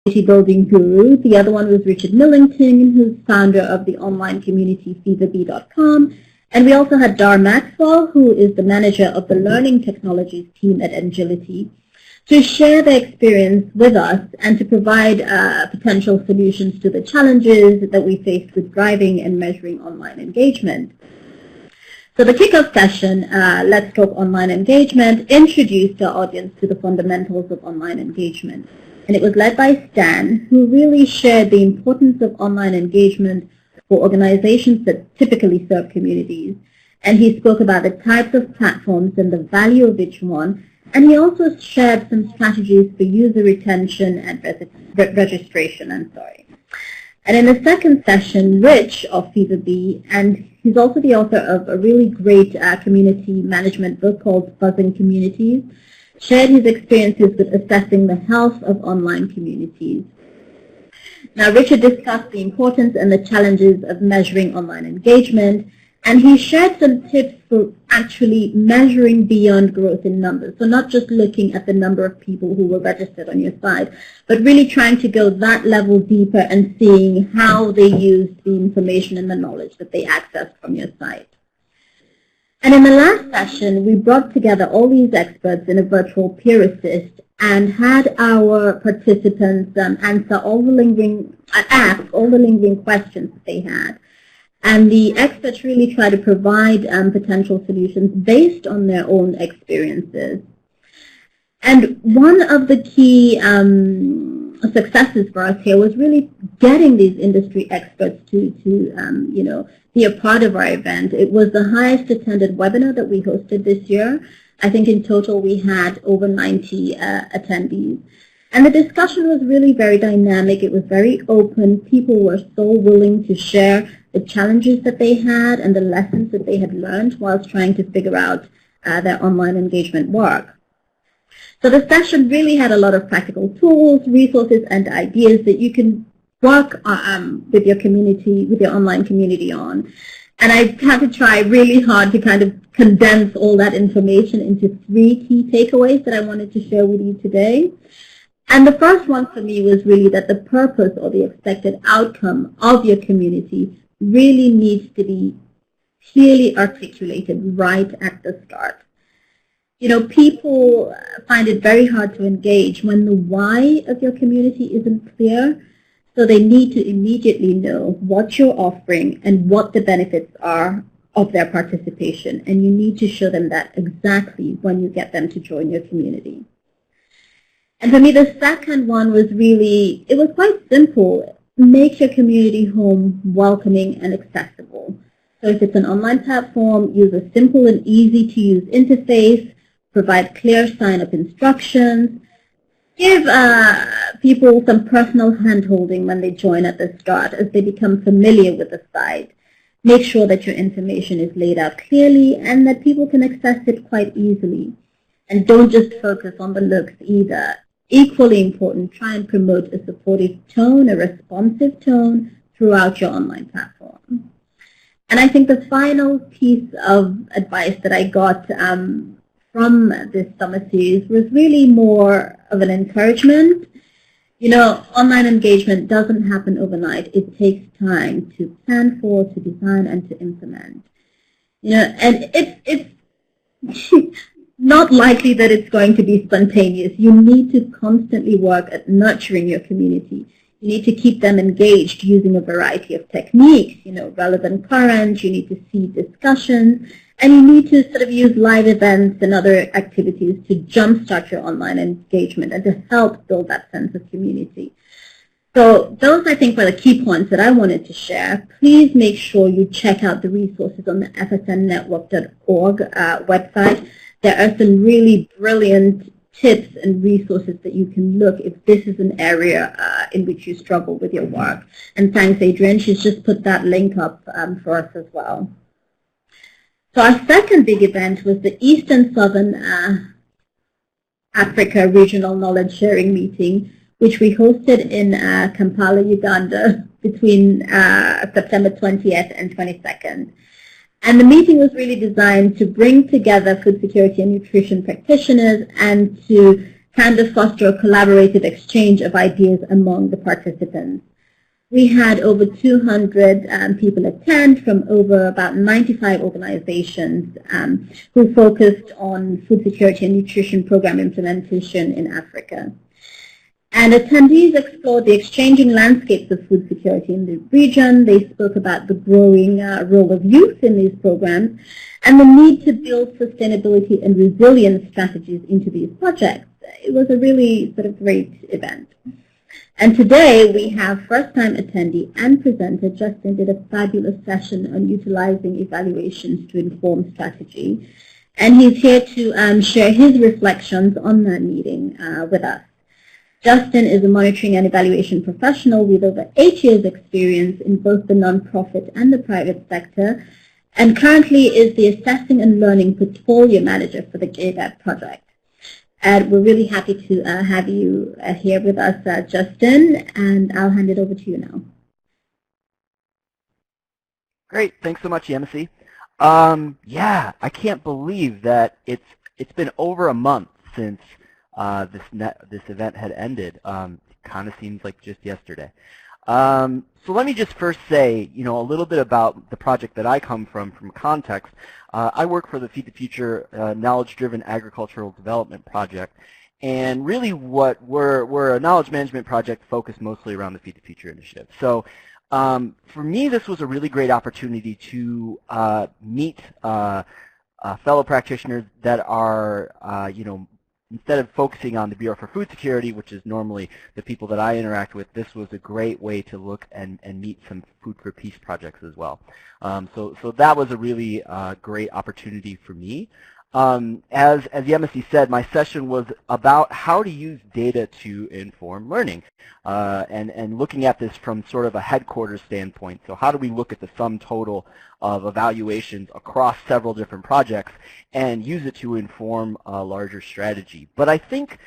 building guru. The other one was Richard Millington, who's founder of the online community feverb.com. And we also had Dar Maxwell, who is the manager of the learning technologies team at Agility, to share their experience with us and to provide potential solutions to the challenges that we faced with driving and measuring online engagement. So the kickoff session, Let's Talk Online Engagement, introduced our audience to the fundamentals of online engagement. And it was led by Stan, who really shared the importance of online engagement for organizations that typically serve communities. And he spoke about the types of platforms and the value of each one. And he also shared some strategies for user retention and registration. And in the second session, Rich of Feverb, and he's also the author of a really great community management book called Buzzing Communities, shared his experiences with assessing the health of online communities. Now, Richard discussed the importance and the challenges of measuring online engagement, and he shared some tips for actually measuring beyond growth in numbers. So not just looking at the number of people who were registered on your site, but really trying to go that level deeper and seeing how they used the information and the knowledge that they accessed from your site. And in the last session, we brought together all these experts in a virtual peer assist and had our participants answer all the lingering questions that they had. And the experts really try to provide potential solutions based on their own experiences. And one of the key successes for us here was really getting these industry experts to be a part of our event. It was the highest attended webinar that we hosted this year. I think in total we had over 90 attendees. And the discussion was really very dynamic. It was very open. People were so willing to share the challenges that they had and the lessons that they had learned whilst trying to figure out their online engagement work. So the session really had a lot of practical tools, resources, and ideas that you can work with your community, with your online community on. And I had to try really hard to kind of condense all that information into 3 key takeaways that I wanted to share with you today. And the first one for me was really that the purpose or the expected outcome of your community really needs to be clearly articulated right at the start. You know, people find it very hard to engage when the why of your community isn't clear. So they need to immediately know what you're offering and what the benefits are of their participation. And you need to show them that exactly when you get them to join your community. And for me, the second one was really, it was quite simple. Make your community home welcoming and accessible. So if it's an online platform, use a simple and easy-to-use interface, provide clear sign-up instructions, give people some personal hand-holding when they join at the start as they become familiar with the site. Make sure that your information is laid out clearly and that people can access it quite easily. And don't just focus on the looks either. Equally important, try and promote a supportive tone, a responsive tone throughout your online platform. And I think the final piece of advice that I got from this summer series was really more of an encouragement. You know, online engagement doesn't happen overnight. It takes time to plan for, to design, and to implement. You know, and it's not likely that it's going to be spontaneous. You need to constantly work at nurturing your community. You need to keep them engaged using a variety of techniques, you know, relevant current, you need to seed discussions, and you need to sort of use live events and other activities to jumpstart your online engagement and to help build that sense of community. So those, I think, were the key points that I wanted to share. Please make sure you check out the resources on the fsnnetwork.org website. There are some really brilliant tips and resources that you can look if this is an area in which you struggle with your work. And thanks, Adrian. She's just put that link up for us as well. So our second big event was the East and Southern Africa Regional Knowledge Sharing Meeting, which we hosted in Kampala, Uganda, between September 20th and 22nd. And the meeting was really designed to bring together food security and nutrition practitioners and to can this foster a collaborative exchange of ideas among the participants. We had over 200 people attend from over about 95 organizations who focused on food security and nutrition program implementation in Africa. And attendees explored the exchanging landscapes of food security in the region. They spoke about the growing role of youth in these programs and the need to build sustainability and resilience strategies into these projects. It was a really sort of great event. And today we have first-time attendee and presenter. Justin did a fabulous session on utilizing evaluations to inform strategy. And he's here to share his reflections on that meeting with us. Justin is a monitoring and evaluation professional with over 8 years experience in both the nonprofit and the private sector, and currently is the Assessing and Learning Portfolio Manager for the GADAP project. And we're really happy to have you here with us, Justin, and I'll hand it over to you now. Great, thanks so much, Yemisi. Yeah, I can't believe that it's been over a month since this event had ended. It kind of seems like just yesterday. So let me just first say, a little bit about the project that I come from context. I work for the Feed the Future Knowledge-Driven Agricultural Development Project, and really what we're a knowledge management project focused mostly around the Feed the Future initiative. So for me, this was a really great opportunity to meet fellow practitioners that are, instead of focusing on the Bureau for Food Security, which is normally the people that I interact with, this was a great way to look and meet some Food for Peace projects as well. So that was a really great opportunity for me. As Yemisi said, my session was about how to use data to inform learning, and looking at this from sort of a headquarters standpoint. So how do we look at the sum total of evaluations across several different projects and use it to inform a larger strategy? But I think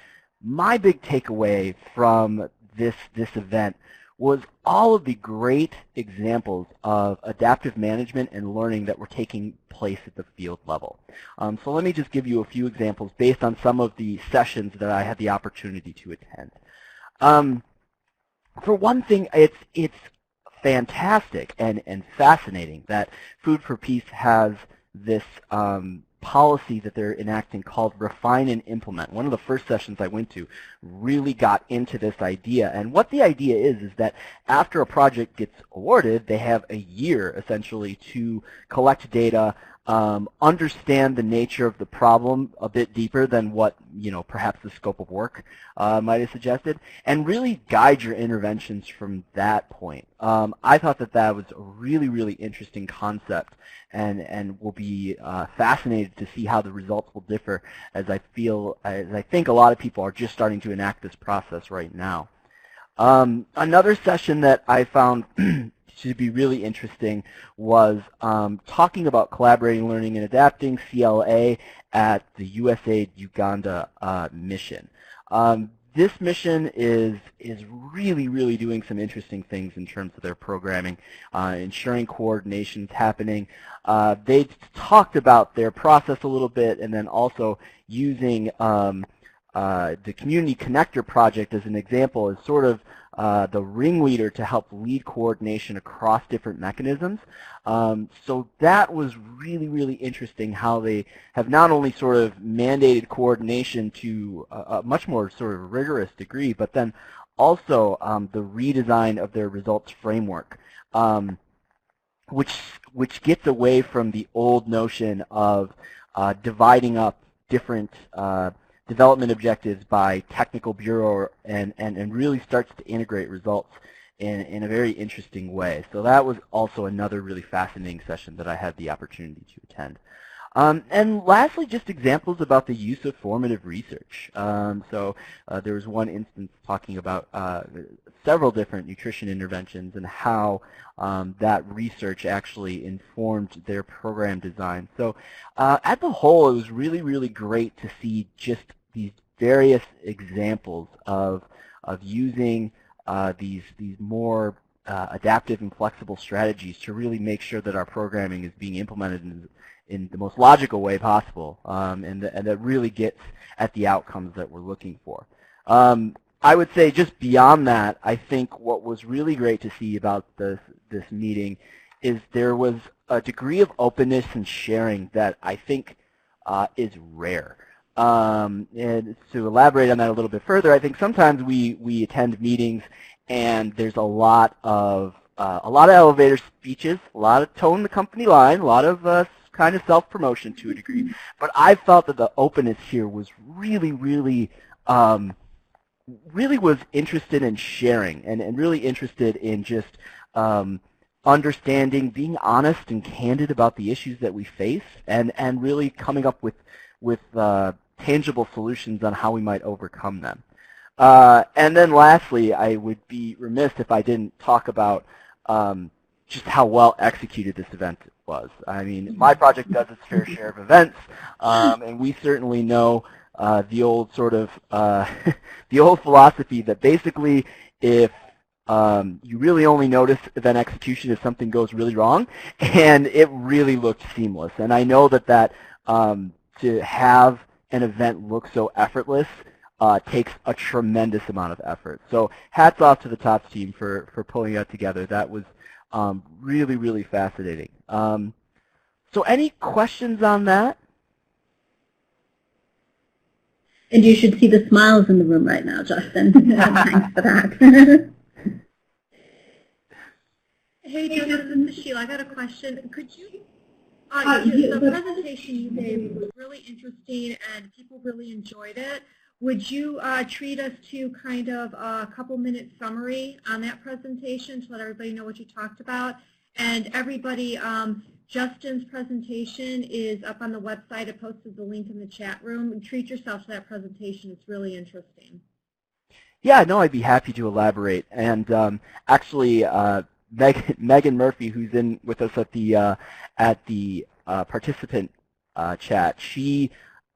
my big takeaway from this event was all of the great examples of adaptive management and learning that were taking place at the field level. So let me just give you a few examples based on some of the sessions that I had the opportunity to attend. For one thing, it's fantastic and fascinating that Food for Peace has this policy that they're enacting called Refine and Implement. One of the first sessions I went to really got into this idea, and what the idea is that after a project gets awarded, they have a year essentially to collect data, understand the nature of the problem a bit deeper than what perhaps the scope of work might have suggested, and really guide your interventions from that point. I thought that was a really, really interesting concept, and will be fascinated to see how the results will differ, as I think a lot of people are just starting to enact this process right now. Another session that I found to be really interesting was talking about collaborating, learning, and adapting, CLA, at the USAID Uganda mission. This mission is really, really doing some interesting things in terms of their programming, ensuring coordination's happening. They talked about their process a little bit, and then also using the Community Connector project as an example as sort of the ringleader to help lead coordination across different mechanisms. So that was really, really interesting how they have not only sort of mandated coordination to a much more sort of rigorous degree, but then also the redesign of their results framework, which gets away from the old notion of dividing up different development objectives by technical bureau, and really starts to integrate results in a very interesting way. So that was also another really fascinating session that I had the opportunity to attend. And lastly, just examples about the use of formative research. There was one instance talking about several different nutrition interventions and how that research actually informed their program design. So at the whole, it was really, really great to see just these various examples of using these more adaptive and flexible strategies to really make sure that our programming is being implemented in the most logical way possible, and that really gets at the outcomes that we're looking for. I would say just beyond that, I think what was really great to see about this meeting is there was a degree of openness and sharing that I think is rare. And to elaborate on that a little bit further, I think sometimes we attend meetings and there's a lot of elevator speeches, a lot of towing the company line, a lot of kind of self-promotion to a degree. But I felt that the openness here was really was interested in sharing and really interested in just understanding, being honest and candid about the issues that we face, and really coming up with tangible solutions on how we might overcome them. And then lastly, I would be remiss if I didn't talk about just how well executed this event was. I mean, my project does its fair share of events, and we certainly know the old sort of the old philosophy that basically if you really only notice event execution if something goes really wrong, and it really looked seamless. And I know that to have an event look so effortless takes a tremendous amount of effort. So hats off to the TOPS team for pulling that together. That was really fascinating. So any questions on that? And you should see the smiles in the room right now, Justin. Thanks for that. Hey, Justin, this is Sheila. I got a question. Could you, the presentation you gave was really interesting and people really enjoyed it. Would you treat us to kind of a couple-minute summary on that presentation to let everybody know what you talked about? And everybody, Justin's presentation is up on the website. I posted the link in the chat room. And treat yourself to that presentation. It's really interesting. Yeah, no, I'd be happy to elaborate. And actually, Megan Murphy, who's in with us at the participant chat, she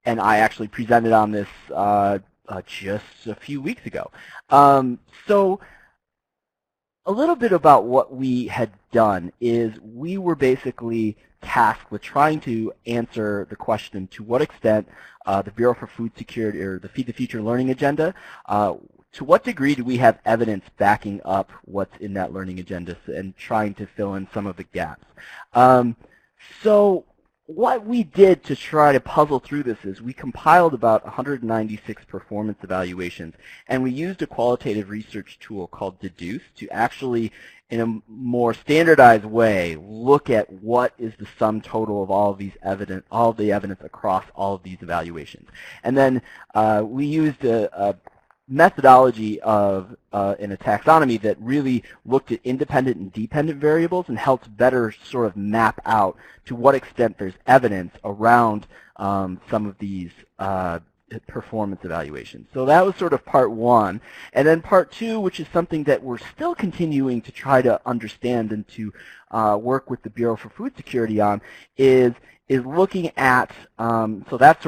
and I actually presented on this just a few weeks ago. So a little bit about what we had done is we were basically tasked with trying to answer the question to what extent the Bureau for Food Security, or the Feed the Future learning agenda, to what degree do we have evidence backing up what's in that learning agenda and trying to fill in some of the gaps. So what we did to try to puzzle through this is we compiled about 196 performance evaluations, and we used a qualitative research tool called Deduce to actually, in a more standardized way, look at what is the sum total of all of these all the evidence across all of these evaluations. And then we used a methodology of in a taxonomy that really looked at independent and dependent variables and helped better sort of map out to what extent there's evidence around some of these performance evaluations. So that was sort of part one. And then part two, which is something that we're still continuing to try to understand and to work with the Bureau for Food Security on, is looking at, so that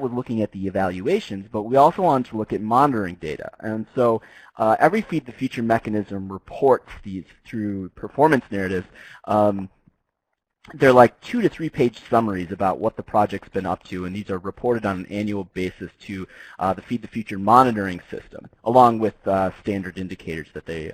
was looking at the evaluations, but we also wanted to look at monitoring data. And so every Feed the Future mechanism reports these through performance narratives. They're like 2 to 3 page summaries about what the project's been up to, and these are reported on an annual basis to the Feed the Future monitoring system, along with standard indicators that they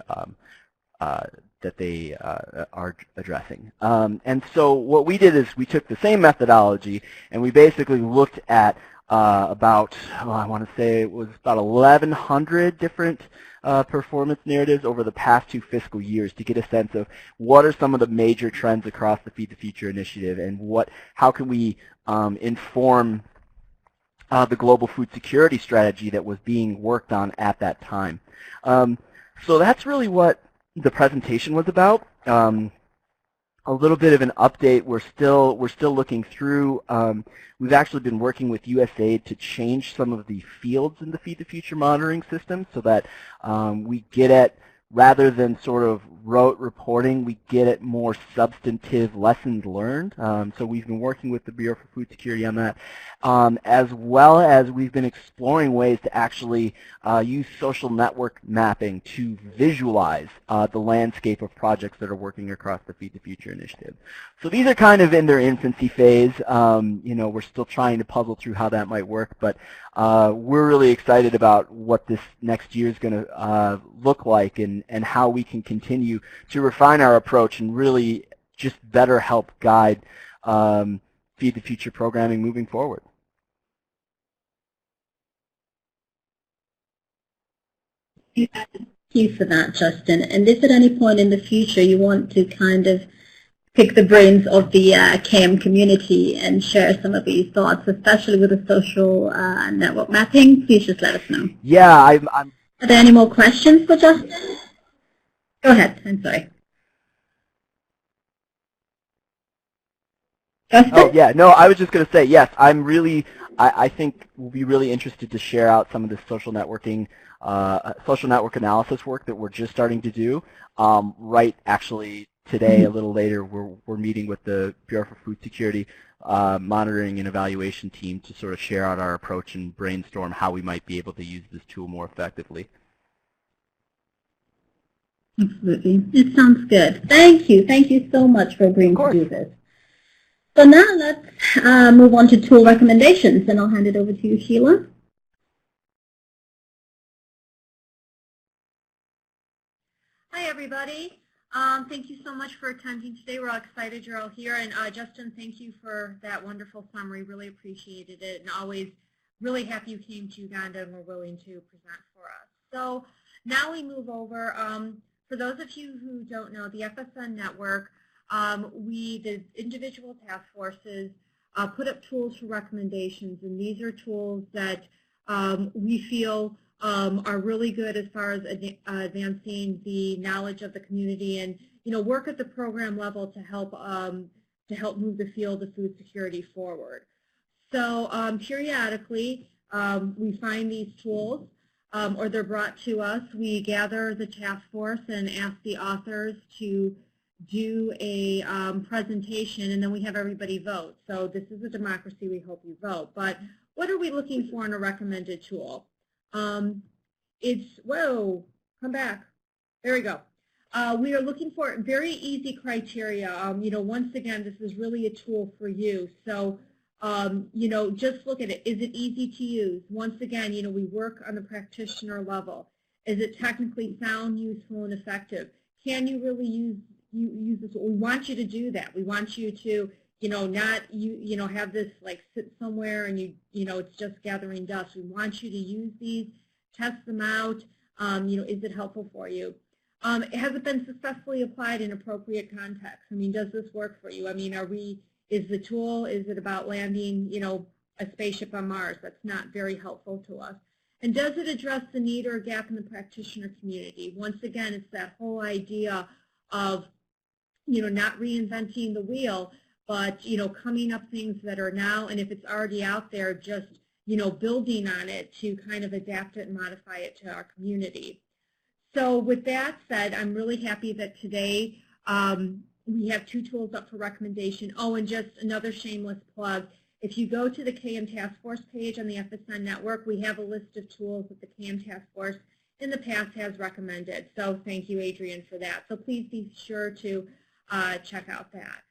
are addressing. And so what we did is we took the same methodology and we basically looked at about, I want to say it was about 1,100 different performance narratives over the past 2 fiscal years to get a sense of what are some of the major trends across the Feed the Future initiative, and how can we inform the global food security strategy that was being worked on at that time. So that's really what the presentation was about. A little bit of an update. We're still looking through. We've actually been working with USAID to change some of the fields in the Feed the Future monitoring system so that we get at, rather than sort of rote reporting. We get at more substantive lessons learned. So we've been working with the Bureau for Food Security on that, as well as we've been exploring ways to actually use social network mapping to visualize the landscape of projects that are working across the Feed the Future initiative. So these are kind of in their infancy phase. You know, we're still trying to puzzle through how that might work, but we're really excited about what this next year is going to look like, and how we can continue to refine our approach and really just better help guide Feed the Future programming moving forward. Thank you for that, Justin. And if at any point in the future you want to kind of pick the brains of the KM community and share some of these thoughts, especially with the social network mapping, please just let us know. Yeah, Are there any more questions for Justin? Go ahead. I'm sorry. Justin? Oh, yeah. No, I was just going to say, yes, I think we'll be really interested to share out some of the social network analysis work that we're just starting to do. Right, actually, today, a little later, we're meeting with the Bureau for Food Security monitoring and evaluation team to sort of share out our approach and brainstorm how we might be able to use this tool more effectively. Absolutely. It sounds good. Thank you. Thank you so much for agreeing to do this. So now let's move on to tool recommendations, and I'll hand it over to you, Sheila. Hi, everybody. Thank you so much for attending today. We're all excited you're all here. And Justin, thank you for that wonderful summary. Really appreciated it, and always really happy you came to Uganda and were willing to present for us. So now we move over. For those of you who don't know, the FSN network, the individual task forces, put up tools for recommendations, and these are tools that we feel are really good as far as advancing the knowledge of the community, and work at the program level to help move the field of food security forward. So periodically we find these tools, or they're brought to us. We gather the task force and ask the authors to do a presentation, and then we have everybody vote. So this is a democracy. We hope you vote. But what are we looking for in a recommended tool? Whoa, come back. There we go. We are looking for very easy criteria. Once again, this is really a tool for you. So, just look at it. Is it easy to use? Once again, we work on the practitioner level. Is it technically sound, useful, and effective? Can you really use this? We want you to do that. We want you to, not have this like sit somewhere and it's just gathering dust. We want you to use these, test them out. Is it helpful for you? Has it been successfully applied in appropriate context? I mean, does this work for you? I mean, is the tool, is it about landing, a spaceship on Mars? That's not very helpful to us. And does it address the need or a gap in the practitioner community? Once again, it's that whole idea of, not reinventing the wheel, but, coming up things that are now, and if it's already out there, just, building on it to kind of adapt it and modify it to our community. So with that said, I'm really happy that today we have 2 tools up for recommendation. Oh, and just another shameless plug. If you go to the KM Task Force page on the FSN network, we have a list of tools that the KM Task Force in the past has recommended. So thank you, Adrian, for that. So please be sure to check out that.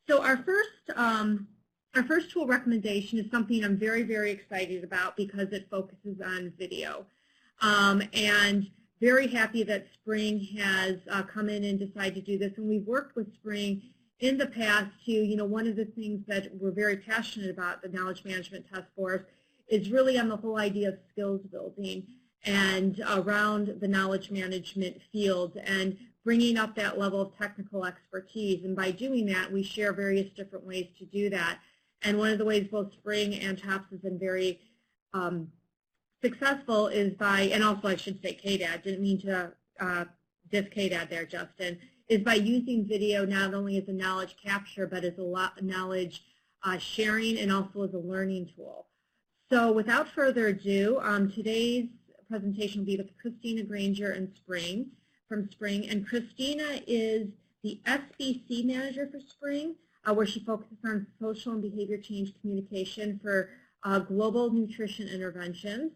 So our first tool recommendation is something I'm very, very excited about because it focuses on video. And very happy that Spring has come in and decided to do this. And we've worked with Spring in the past to, one of the things that we're very passionate about, the Knowledge Management Task Force, is really on the whole idea of skills building and around the knowledge management field and bringing up that level of technical expertise. And by doing that, we share various different ways to do that. And one of the ways both Spring and TOPS has been very successful is by, and also I should say KDAD, didn't mean to diss KDAD there, Justin, is by using video not only as a knowledge capture, but as a knowledge sharing and also as a learning tool. So without further ado, today's presentation will be with Christina Granger and Spring. from Spring, and Christina is the SBC manager for Spring, where she focuses on social and behavior change communication for global nutrition interventions.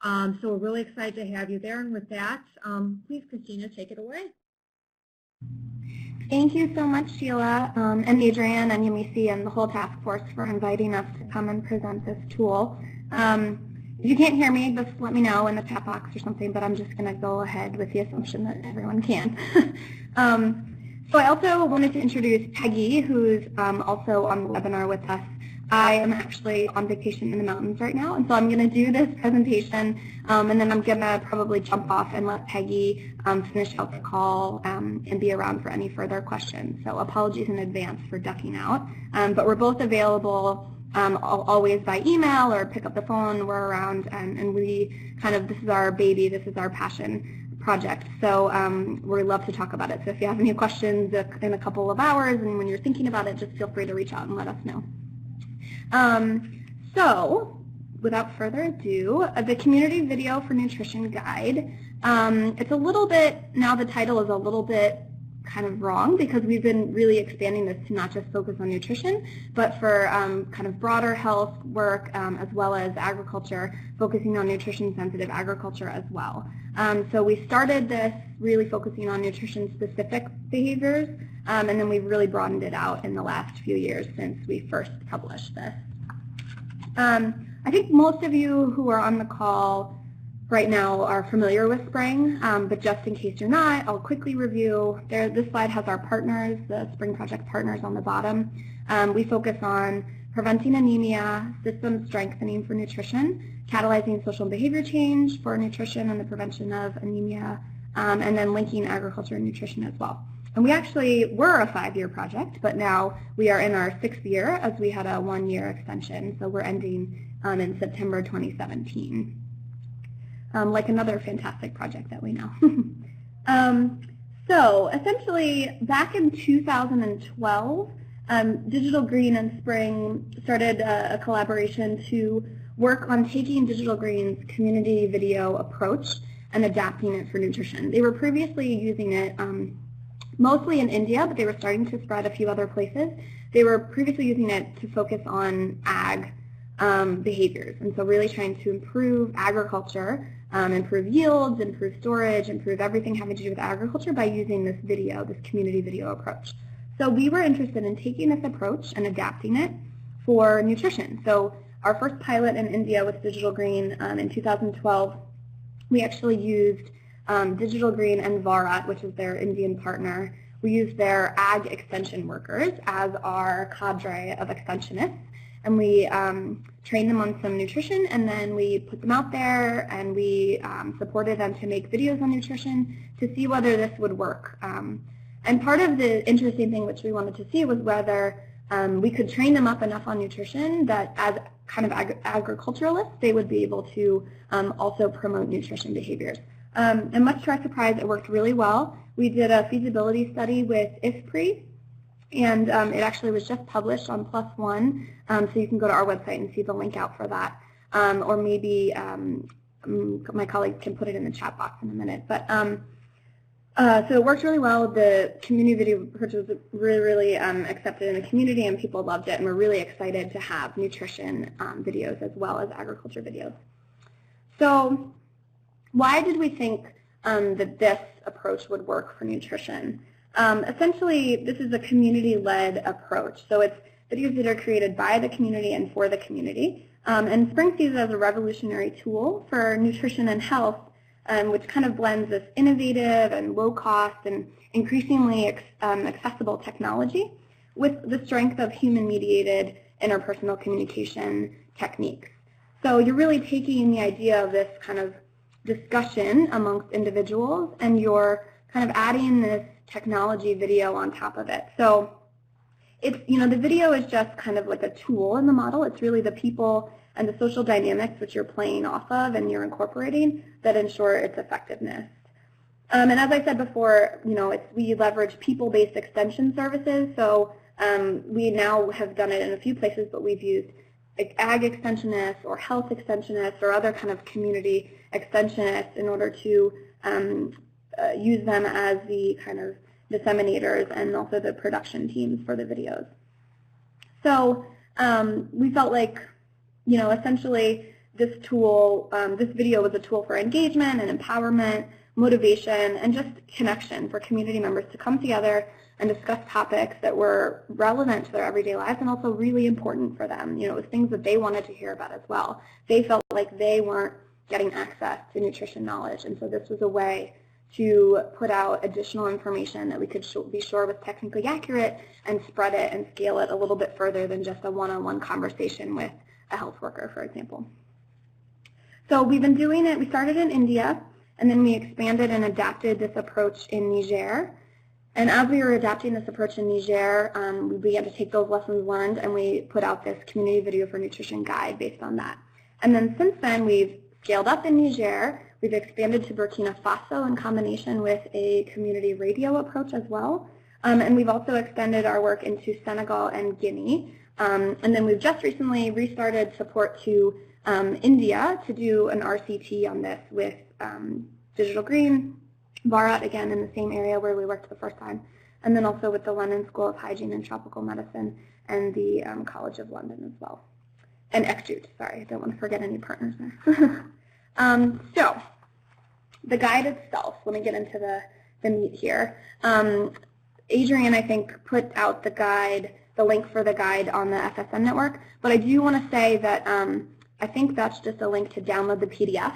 So we're really excited to have you there, and with that, please, Christina, take it away. Thank you so much, Sheila, and Adrienne and Yumisi and the whole task force for inviting us to come and present this tool. If you can't hear me, just let me know in the chat box or something, but I'm just going to go ahead with the assumption that everyone can. So I also wanted to introduce Peggy, who's also on the webinar with us. I am actually on vacation in the mountains right now, and so I'm going to do this presentation, and then I'm going to probably jump off and let Peggy finish out the call and be around for any further questions. So apologies in advance for ducking out, but we're both available always by email or pick up the phone. We're around, and we kind of, this is our baby, this is our passion project. So we love to talk about it. So if you have any questions in a couple of hours and when you're thinking about it, just feel free to reach out and let us know. So without further ado, the Community Video for Nutrition Guide. It's a little bit, now the title is a little bit kind of wrong because we've been really expanding this to not just focus on nutrition, but for kind of broader health work as well as agriculture, focusing on nutrition-sensitive agriculture as well. So we started this really focusing on nutrition-specific behaviors, and then we've really broadened it out in the last few years since we first published this. I think most of you who are on the call right now are familiar with Spring, but just in case you're not, I'll quickly review. This slide has our partners, the Spring Project partners on the bottom. We focus on preventing anemia, system strengthening for nutrition, catalyzing social and behavior change for nutrition and the prevention of anemia, and then linking agriculture and nutrition as well. And we actually were a 5-year project, but now we are in our 6th year as we had a 1-year extension, so we're ending in September 2017. Like another fantastic project that we know. So essentially, back in 2012, Digital Green and Spring started a collaboration to work on taking Digital Green's community video approach and adapting it for nutrition. They were previously using it mostly in India, but they were starting to spread a few other places. They were previously using it to focus on ag behaviors, and so really trying to improve agriculture, improve yields, improve storage, improve everything having to do with agriculture by using this video, this community video approach. So we were interested in taking this approach and adapting it for nutrition. So our first pilot in India with Digital Green in 2012, we actually used Digital Green and Bharat, which is their Indian partner. We used their ag extension workers as our cadre of extensionists, and we trained them on some nutrition, and then we put them out there, and we supported them to make videos on nutrition to see whether this would work. And part of the interesting thing which we wanted to see was whether we could train them up enough on nutrition that as kind of agriculturalists, they would be able to also promote nutrition behaviors. And much to our surprise, it worked really well. We did a feasibility study with IFPRI, and it actually was just published on PLOS ONE, so you can go to our website and see the link out for that. Or maybe my colleague can put it in the chat box in a minute. But so it worked really well. The community video approach was really accepted in the community, and people loved it, and we're really excited to have nutrition videos as well as agriculture videos. So why did we think that this approach would work for nutrition? Essentially, this is a community-led approach. So it's videos that are created by the community and for the community. And Spring sees it as a revolutionary tool for nutrition and health, which kind of blends this innovative and low-cost and increasingly accessible technology with the strength of human-mediated interpersonal communication techniques. So you're really taking the idea of this kind of discussion amongst individuals, and you're kind of adding this technology video on top of it. So it's, the video is just kind of like a tool in the model. It's really the people and the social dynamics which you're playing off of and you're incorporating that ensure its effectiveness. And as I said before, we leverage people-based extension services. So we now have done it in a few places, but we've used ag extensionists or health extensionists or other kind of community extensionists in order to use them as the kind of disseminators and also the production teams for the videos. So we felt like, essentially this tool, this video was a tool for engagement and empowerment, motivation, and just connection for community members to come together and discuss topics that were relevant to their everyday lives and also really important for them. It was things that they wanted to hear about as well. They felt like they weren't getting access to nutrition knowledge, and so this was a way to put out additional information that we could be sure was technically accurate and spread it and scale it a little bit further than just a one-on-one conversation with a health worker, for example. So we've been doing it. We started in India, and then we expanded and adapted this approach in Niger. And as we were adapting this approach in Niger, we began to take those lessons learned, and we put out this community video for nutrition guide based on that. And then since then, we've scaled up in Niger. We've expanded to Burkina Faso in combination with a community radio approach as well. And we've also extended our work into Senegal and Guinea. And then we've just recently restarted support to India to do an RCT on this with Digital Green, Bharat, again, in the same area where we worked the first time, and then also with the London School of Hygiene and Tropical Medicine and the College of London as well. And ECJUT, sorry, I don't want to forget any partners there. So the guide itself, let me get into the meat here. Adrian, I think, put out the guide, the link for the guide on the FSN network, but I do want to say that I think that's just a link to download the PDF,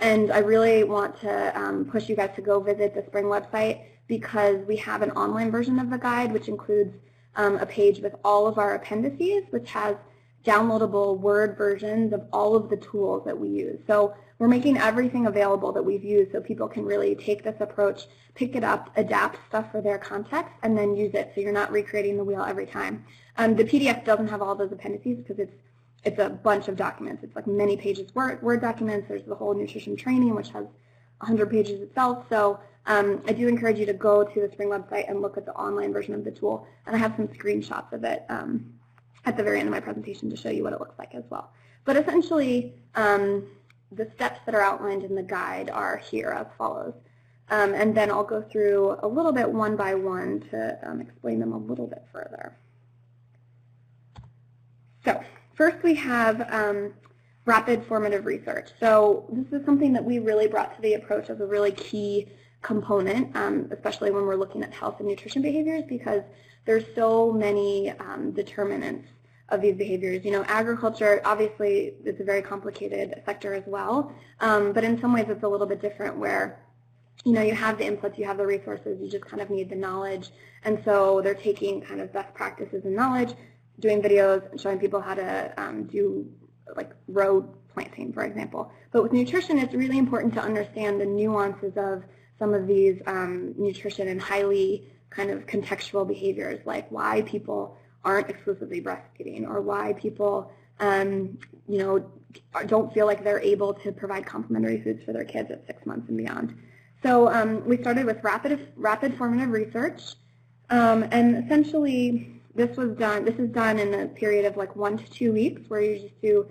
and I really want to push you guys to go visit the Spring website because we have an online version of the guide which includes a page with all of our appendices, which has downloadable Word versions of all of the tools that we use. So we're making everything available that we've used so people can really take this approach, pick it up, adapt stuff for their context, and then use it so you're not recreating the wheel every time. The PDF doesn't have all those appendices because it's a bunch of documents. It's like many pages Word documents. There's the whole nutrition training, which has 100 pages itself. So I do encourage you to go to the Spring website and look at the online version of the tool. And I have some screenshots of it at the very end of my presentation to show you what it looks like as well. But essentially, the steps that are outlined in the guide are here as follows. And then I'll go through a little bit one by one to explain them a little bit further. So first we have rapid formative research. So this is something that we really brought to the approach as a really key component, especially when we're looking at health and nutrition behaviors, because there's so many determinants of these behaviors. Agriculture, obviously, is a very complicated sector as well, but in some ways it's a little bit different where, you have the inputs, you have the resources, you just kind of need the knowledge, and so they're taking kind of best practices and knowledge, doing videos and showing people how to do like row planting, for example. But with nutrition, it's really important to understand the nuances of some of these nutrition and highly kind of contextual behaviors, like why people aren't exclusively breastfeeding, or why people, don't feel like they're able to provide complementary foods for their kids at 6 months and beyond. So we started with rapid formative research, and essentially this is done in a period of like 1 to 2 weeks, where you just do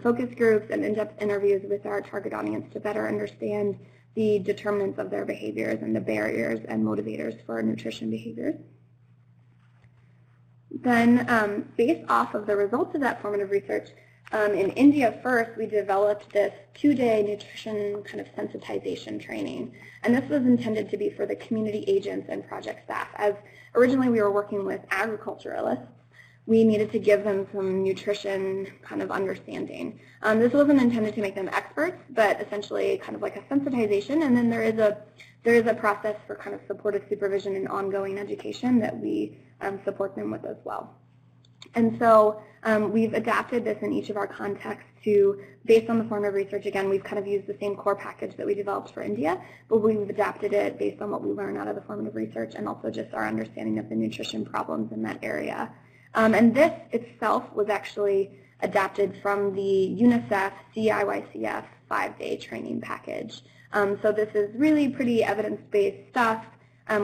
focus groups and in-depth interviews with our target audience to better understand the determinants of their behaviors and the barriers and motivators for nutrition behaviors. Then based off of the results of that formative research, in India first, we developed this 2-day nutrition kind of sensitization training. And this was intended to be for the community agents and project staff. As originally we were working with agriculturalists, we needed to give them some nutrition kind of understanding. This wasn't intended to make them experts, but essentially kind of like a sensitization. And then there is a process for kind of supportive supervision and ongoing education that we support them with as well. And so we've adapted this in each of our contexts to, based on the formative research, again, we've kind of used the same core package that we developed for India, but we've adapted it based on what we learned out of the formative research and also just our understanding of the nutrition problems in that area. And this itself was actually adapted from the UNICEF CIYCF 5-day training package. So this is really pretty evidence-based stuff.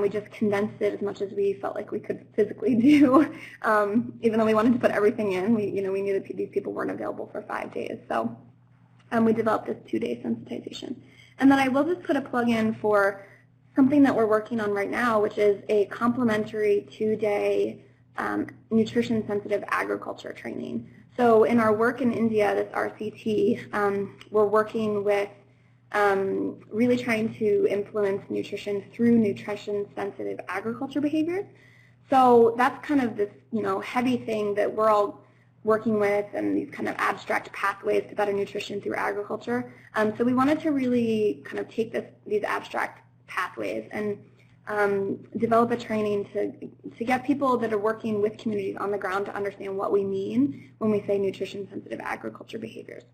We just condensed it as much as we felt like we could physically do. Even though we wanted to put everything in, we knew that these people weren't available for 5 days. So we developed this 2-day sensitization. And then I will just put a plug in for something that we're working on right now, which is a complimentary 2-day nutrition-sensitive agriculture training. So in our work in India, this RCT, we're working with really trying to influence nutrition through nutrition-sensitive agriculture behaviors. So that's kind of this, heavy thing that we're all working with, and these kind of abstract pathways to better nutrition through agriculture. So we wanted to really kind of take these abstract pathways and develop a training to get people that are working with communities on the ground to understand what we mean when we say nutrition-sensitive agriculture behaviors.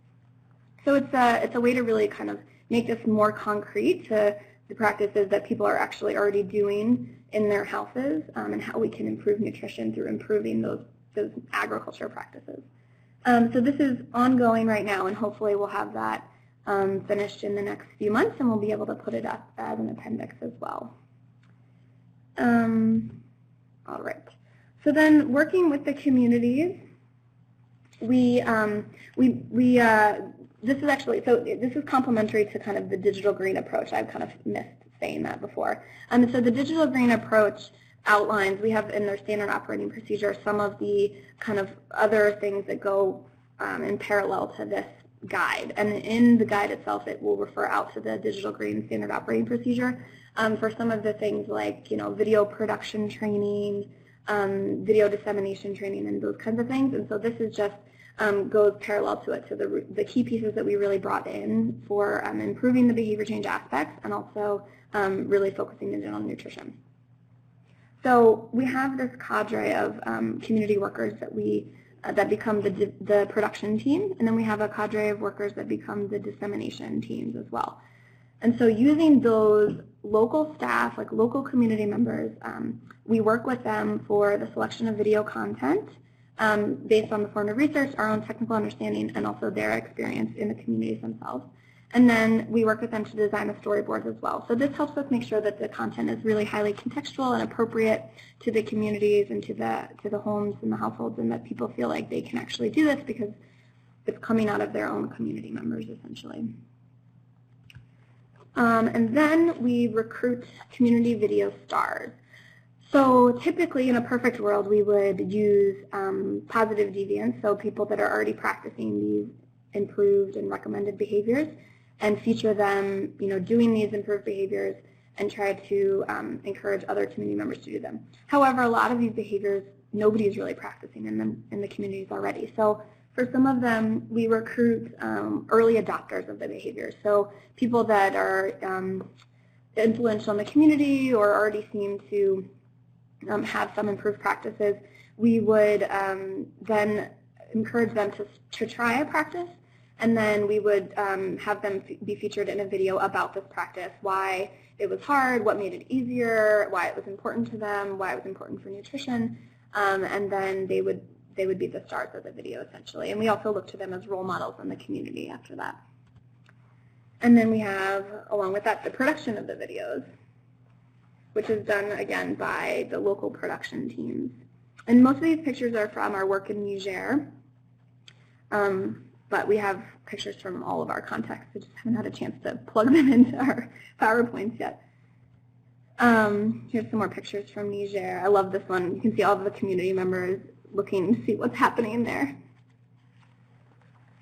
So it's a way to really kind of make this more concrete to the practices that people are actually already doing in their houses, and how we can improve nutrition through improving those agriculture practices. So this is ongoing right now, and hopefully we'll have that finished in the next few months, and we'll be able to put it up as an appendix as well. All right. So then, working with the communities, this is actually, so this is complementary to kind of the digital green approach. I've kind of missed saying that before. So the digital green approach outlines, we have in their standard operating procedure some of the kind of other things that go in parallel to this guide. And in the guide itself, it will refer out to the digital green standard operating procedure for some of the things like, video production training, video dissemination training, and those kinds of things. And so this is just goes parallel to it, to the key pieces that we really brought in for improving the behavior change aspects, and also really focusing in on nutrition. So we have this cadre of community workers that become the production team, and then we have a cadre of workers that become the dissemination teams as well. And so using those local staff, like local community members, we work with them for the selection of video content based on the formative research, our own technical understanding, and also their experience in the communities themselves. And then we work with them to design the storyboards as well. So this helps us make sure that the content is really highly contextual and appropriate to the communities and to the homes and the households, and that people feel like they can actually do this because it's coming out of their own community members, essentially. And then we recruit community video stars. So typically, in a perfect world, we would use positive deviants, so people that are already practicing these improved and recommended behaviors, and feature them, doing these improved behaviors, and try to encourage other community members to do them. However, a lot of these behaviors, nobody is really practicing in them in the communities already. So for some of them, we recruit early adopters of the behaviors. So people that are influential in the community or already seem to have some improved practices, we would then encourage them to try a practice, and then we would have them be featured in a video about this practice, why it was hard, what made it easier, why it was important to them, why it was important for nutrition, and then they would be the stars of the video, essentially. And we also look to them as role models in the community after that. And then we have, along with that, the production of the videos, which is done, again, by the local production teams. And most of these pictures are from our work in Niger, but we have pictures from all of our contexts. We just haven't had a chance to plug them into our PowerPoints yet. Here's some more pictures from Niger. I love this one. You can see all of the community members looking to see what's happening there.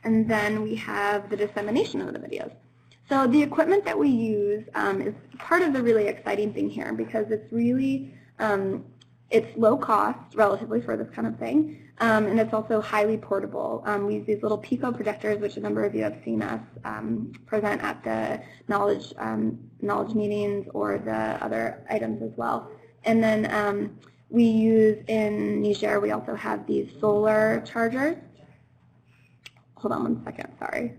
And then we have the dissemination of the videos. So the equipment that we use is part of the really exciting thing here, because it's really, it's low cost relatively for this kind of thing, and it's also highly portable. We use these little Pico projectors, which a number of you have seen us present at the knowledge meetings or the other items as well. And then we use in Niger, we also have these solar chargers. Hold on one second, sorry.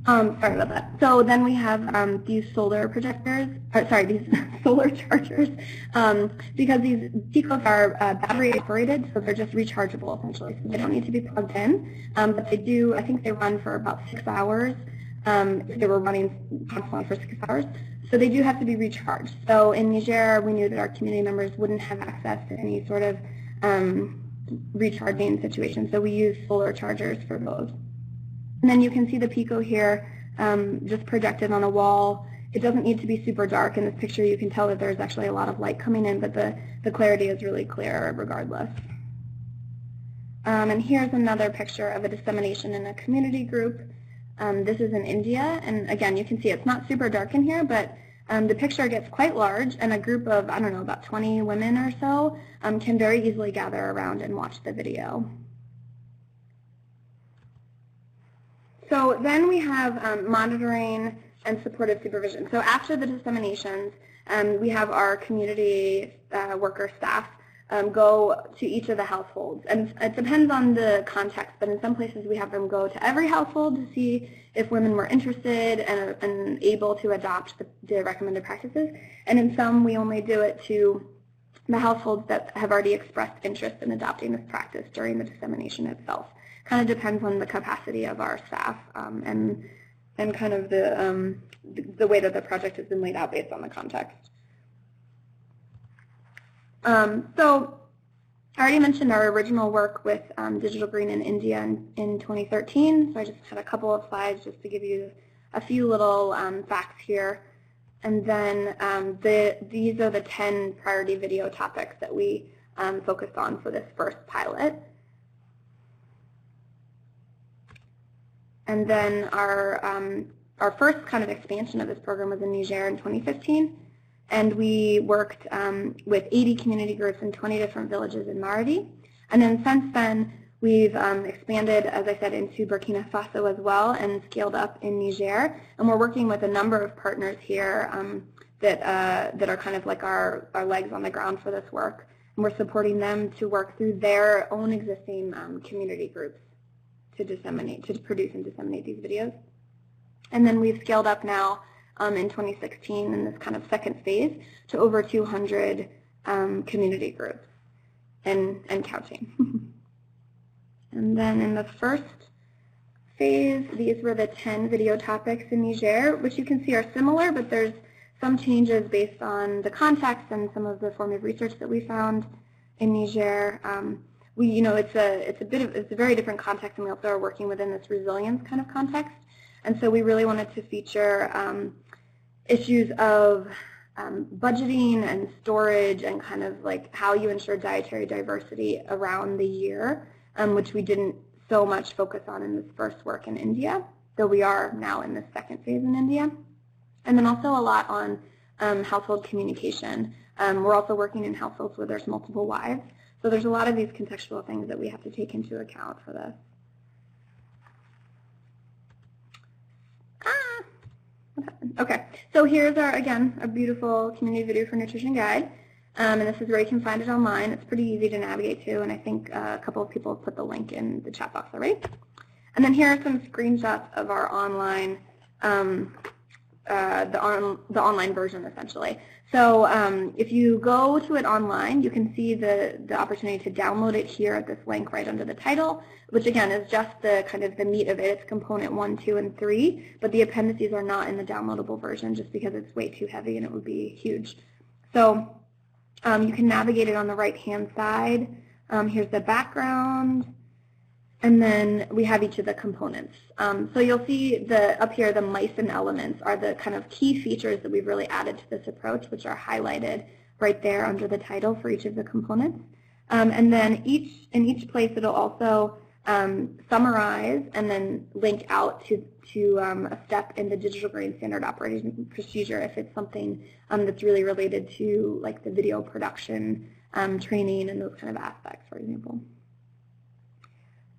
Sorry about that. So then we have these solar projectors, these solar chargers, because these Picos are battery operated, so they're just rechargeable essentially. So they don't need to be plugged in, but they do, I think they run for about 6 hours. They were running constantly for 6 hours. So they do have to be recharged. So in Niger, we knew that our community members wouldn't have access to any sort of recharging situation. So we use solar chargers for those. And then you can see the Pico here just projected on a wall. It doesn't need to be super dark. In this picture, you can tell that there's actually a lot of light coming in, but the clarity is really clear regardless. And here's another picture of a dissemination in a community group. This is in India, and again, you can see it's not super dark in here, but the picture gets quite large, and a group of, I don't know, about 20 women or so can very easily gather around and watch the video. So then we have monitoring and supportive supervision. So after the disseminations, we have our community worker staff go to each of the households. And it depends on the context, but in some places we have them go to every household to see if women were interested and able to adopt the recommended practices. And in some, we only do it to the households that have already expressed interest in adopting this practice during the dissemination itself. Kind of depends on the capacity of our staff and kind of the way that the project has been laid out based on the context. So I already mentioned our original work with Digital Green in India in 2013, so I just had a couple of slides just to give you a few little facts here. And then these are the 10 priority video topics that we focused on for this first pilot. And then our first kind of expansion of this program was in Niger in 2015. And we worked with 80 community groups in 20 different villages in Maradi. And then since then, we've expanded, as I said, into Burkina Faso as well and scaled up in Niger. And we're working with a number of partners here that are kind of like our legs on the ground for this work. And we're supporting them to work through their own existing community groups to produce and disseminate these videos. And then we've scaled up now in 2016 in this kind of second phase to over 200 community groups and counting. And then in the first phase, these were the 10 video topics in Niger, which you can see are similar, but there's some changes based on the context and some of the formative research that we found in Niger. It's a very different context, and we also are working within this resilience kind of context. And so we really wanted to feature issues of budgeting and storage and kind of like how you ensure dietary diversity around the year, which we didn't so much focus on in this first work in India, though we are now in the second phase in India. And then also a lot on household communication. We're also working in households where there's multiple wives. So there's a lot of these contextual things that we have to take into account for this. Okay, so here's again, a beautiful community video for nutrition guide. And this is where you can find it online. It's pretty easy to navigate to, and I think a couple of people have put the link in the chat box already. And then here are some screenshots of our online, the online version essentially. So if you go to it online, you can see the opportunity to download it here at this link right under the title, which again is just the kind of the meat of it. It's component 1, 2, and 3, but the appendices are not in the downloadable version just because it's way too heavy and it would be huge. So you can navigate it on the right-hand side. Here's the background. And then we have each of the components. So you'll see up here the mice and elements are the kind of key features that we've really added to this approach, which are highlighted right there under the title for each of the components. And then in each place it'll also summarize and then link out to a step in the Digital Green Standard Operating Procedure if it's something that's really related to like the video production, training, and those kind of aspects, for example.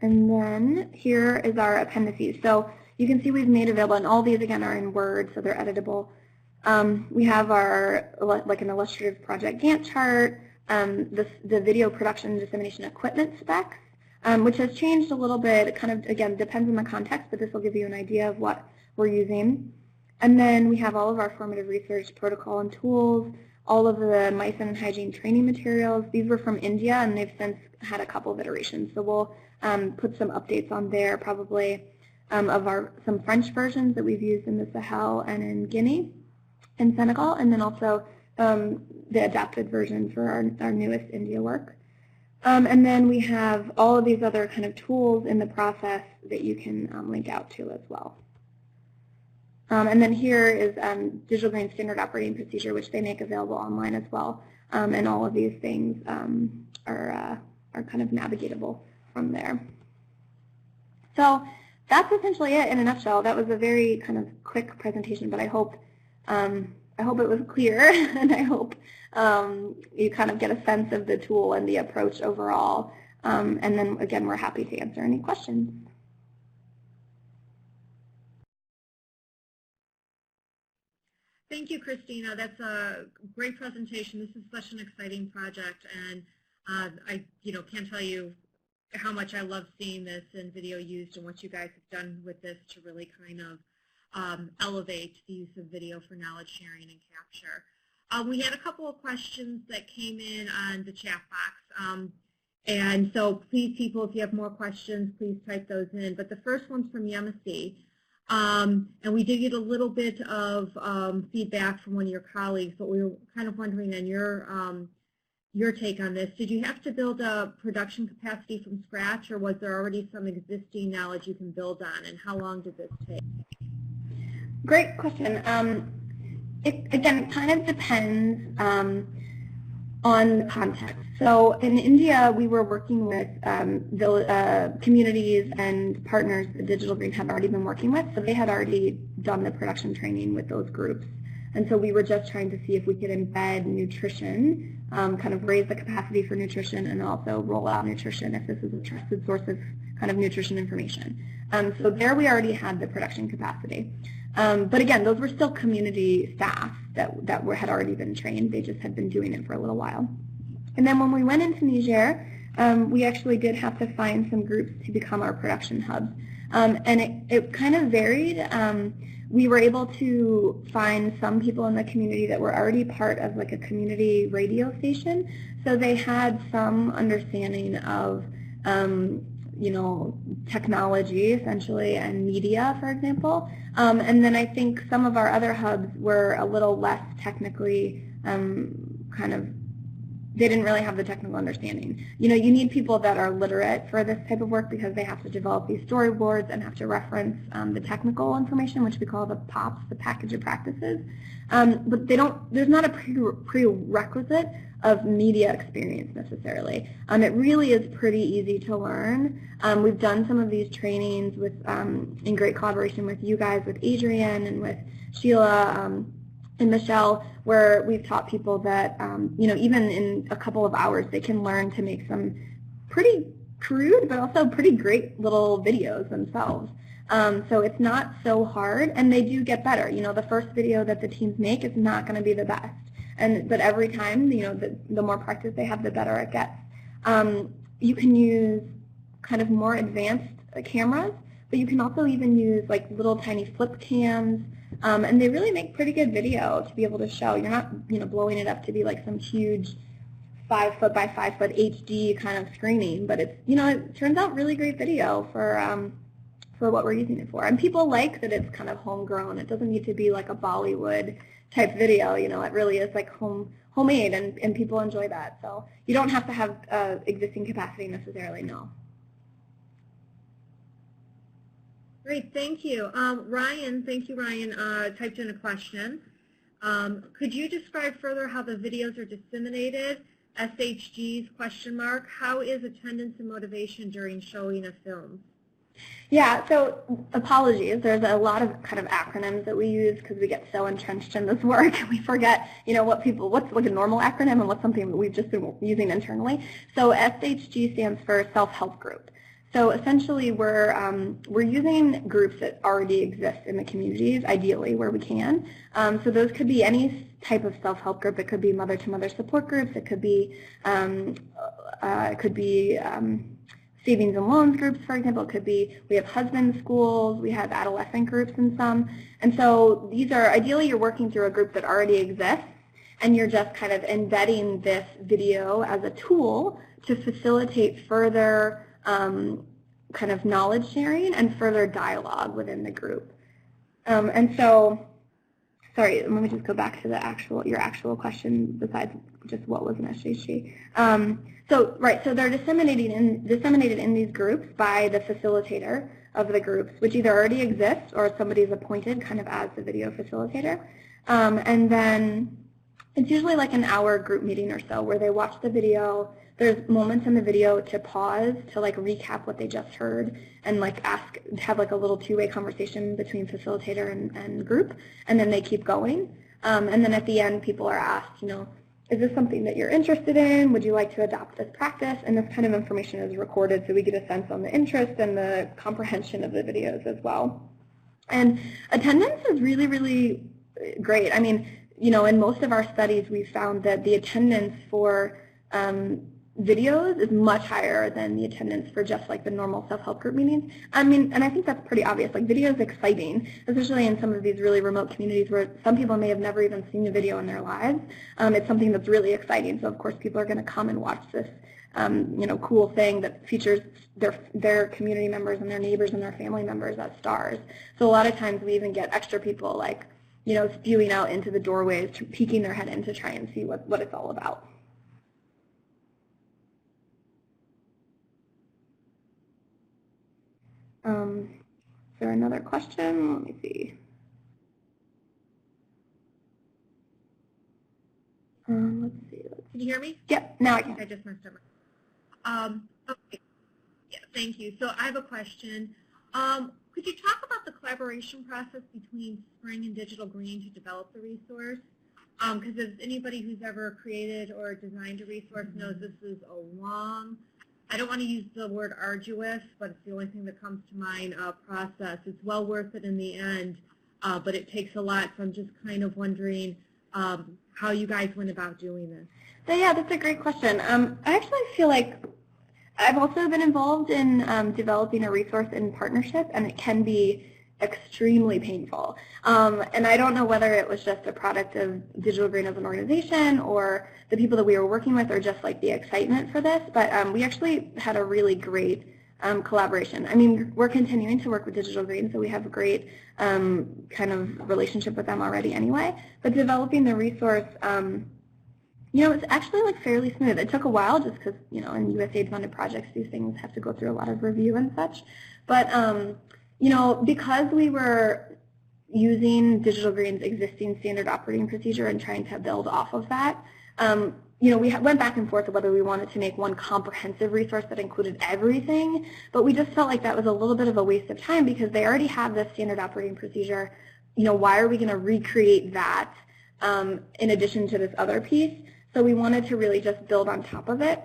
And then here is our appendices. So you can see we've made available, and all these again are in Word, so they're editable. We have our like an illustrative project Gantt chart, the video production and dissemination equipment specs, which has changed a little bit. It kind of again depends on the context, but this will give you an idea of what we're using. And then we have all of our formative research protocol and tools, all of the mice and hygiene training materials. These were from India, and they've since had a couple of iterations. So we'll put some updates on there, probably of some French versions that we've used in the Sahel and in Guinea. in Senegal, and then also the adapted version for our newest India work. And then we have all of these other kind of tools in the process that you can link out to as well. And then here is Digital Green Standard Operating Procedure, which they make available online as well. And all of these things are kind of navigatable from there. So that's essentially it in a nutshell. That was a very kind of quick presentation, but I hope it was clear, and I hope you kind of get a sense of the tool and the approach overall. And then again, we're happy to answer any questions. Thank you, Christina. That's a great presentation. This is such an exciting project, and I can't tell you how much I love seeing this in video used and what you guys have done with this to really kind of elevate the use of video for knowledge sharing and capture. We had a couple of questions that came in on the chat box, and so please, people, if you have more questions, please type those in. But the first one's from Yemisi. And we did get a little bit of feedback from one of your colleagues, but we were kind of wondering on your take on this. Did you have to build a production capacity from scratch, or was there already some existing knowledge you can build on, and how long did this take? Great question. It, again, kind of depends on the context. So in India, we were working with communities and partners that Digital Green had already been working with, so they had already done the production training with those groups. And so we were just trying to see if we could embed nutrition, kind of raise the capacity for nutrition, and also roll out nutrition if this is a trusted source of kind of nutrition information. So there we already had the production capacity. But again, those were still community staff that had already been trained. They just had been doing it for a little while. And then when we went into Niger, we actually did have to find some groups to become our production hubs. And it kind of varied. We were able to find some people in the community that were already part of like a community radio station. So they had some understanding of technology essentially and media, for example. And then I think some of our other hubs were a little less technically they didn't really have the technical understanding. You need people that are literate for this type of work because they have to develop these storyboards and have to reference the technical information, which we call the POPs, the package of practices. But there's not a prerequisite of media experience necessarily. It really is pretty easy to learn. We've done some of these trainings with, in great collaboration with you guys, with Adrienne and with Sheila and Michelle, where we've taught people that, even in a couple of hours, they can learn to make some pretty crude, but also pretty great little videos themselves. So it's not so hard, and they do get better. The first video that the teams make is not going to be the best, but every time, the more practice they have, the better it gets. You can use kind of more advanced cameras, but you can also even use like little tiny flip cams. And they really make pretty good video to be able to show. You're not, blowing it up to be like some huge 5 foot by 5 foot HD kind of screening, but it's, it turns out really great video for what we're using it for. And people like that it's kind of homegrown. It doesn't need to be like a Bollywood type video. It really is like homemade, and people enjoy that. So you don't have to have existing capacity necessarily, no. Great, thank you. Ryan, thank you, Ryan, typed in a question. Could you describe further how the videos are disseminated? SHGs, ? How is attendance and motivation during showing of films? Yeah, so apologies. There's a lot of kind of acronyms that we use because we get so entrenched in this work. We forget, what's like a normal acronym and what's something that we've just been using internally. So SHG stands for self-help group. So essentially, we're using groups that already exist in the communities, ideally, where we can. So those could be any type of self-help group. It could be mother-to-mother support groups. It could be savings and loans groups, for example. It could be, we have husband schools, we have adolescent groups in some. And so these are, ideally, you're working through a group that already exists, and you're just kind of embedding this video as a tool to facilitate further kind of knowledge sharing and further dialogue within the group. And so sorry, let me just go back to your actual question besides just what was an SJC. So they're disseminated in these groups by the facilitator of the groups, which either already exists or somebody is appointed kind of as the video facilitator. And then it's usually like an hour group meeting or so where they watch the video. There's moments in the video to pause, to like recap what they just heard and like have like a little two-way conversation between facilitator and group, and then they keep going. And then at the end, people are asked, is this something that you're interested in? Would you like to adopt this practice? And this kind of information is recorded so we get a sense on the interest and the comprehension of the videos as well. And attendance is really, really great. I mean, in most of our studies, we found that the attendance for videos is much higher than the attendance for just like the normal self-help group meetings. I mean, and I think that's pretty obvious. Like, video is exciting, especially in some of these really remote communities where some people may have never even seen a video in their lives. It's something that's really exciting. So of course, people are going to come and watch this, cool thing that features their community members and their neighbors and their family members as stars. So a lot of times we even get extra people like, spewing out into the doorways, peeking their head in to try and see what it's all about. Is there another question? Let me see. Let's see. Can you hear me? Yep, now I can. I just messed up. Okay. Yeah, thank you. So I have a question. Could you talk about the collaboration process between Spring and Digital Green to develop the resource? Because as anybody who's ever created or designed a resource knows, this is a long, I don't want to use the word arduous, but it's the only thing that comes to mind, process. It's well worth it in the end, but it takes a lot. So I'm just kind of wondering how you guys went about doing this. Yeah, that's a great question. I actually feel like I've also been involved in developing a resource in partnership, and it can be extremely painful. And I don't know whether it was just a product of Digital Green as an organization or the people that we were working with or just like the excitement for this, but we actually had a really great collaboration. I mean, we're continuing to work with Digital Green, so we have a great kind of relationship with them already anyway, but developing the resource, it's actually like fairly smooth. It took a while just because, in USAID-funded projects, these things have to go through a lot of review and such. But, because we were using Digital Green's existing standard operating procedure and trying to build off of that, we went back and forth whether we wanted to make one comprehensive resource that included everything, but we just felt like that was a little bit of a waste of time because they already have this standard operating procedure. Why are we going to recreate that in addition to this other piece? So we wanted to really just build on top of it.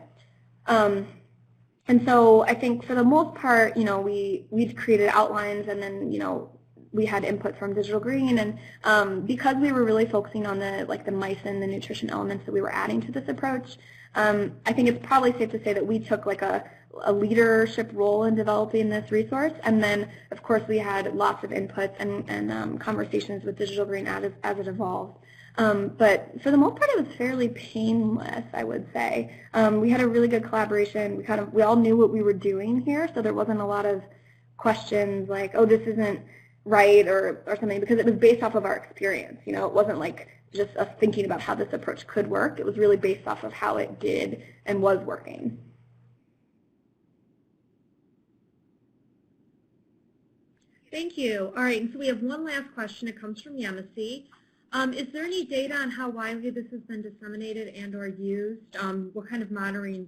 And so I think for the most part, we'd created outlines and then, we had input from Digital Green, and because we were really focusing on the mice and the nutrition elements that we were adding to this approach, I think it's probably safe to say that we took like a leadership role in developing this resource, and then of course we had lots of inputs and conversations with Digital Green as it evolved. But for the most part, it was fairly painless, I would say. We had a really good collaboration. We all knew what we were doing here, so there wasn't a lot of questions like, oh, this isn't right or something, because it was based off of our experience. It wasn't like just us thinking about how this approach could work. It was really based off of how it did and was working. Thank you. All right, and so we have one last question. It comes from Yemisi. Is there any data on how widely this has been disseminated and or used? What kind of moderating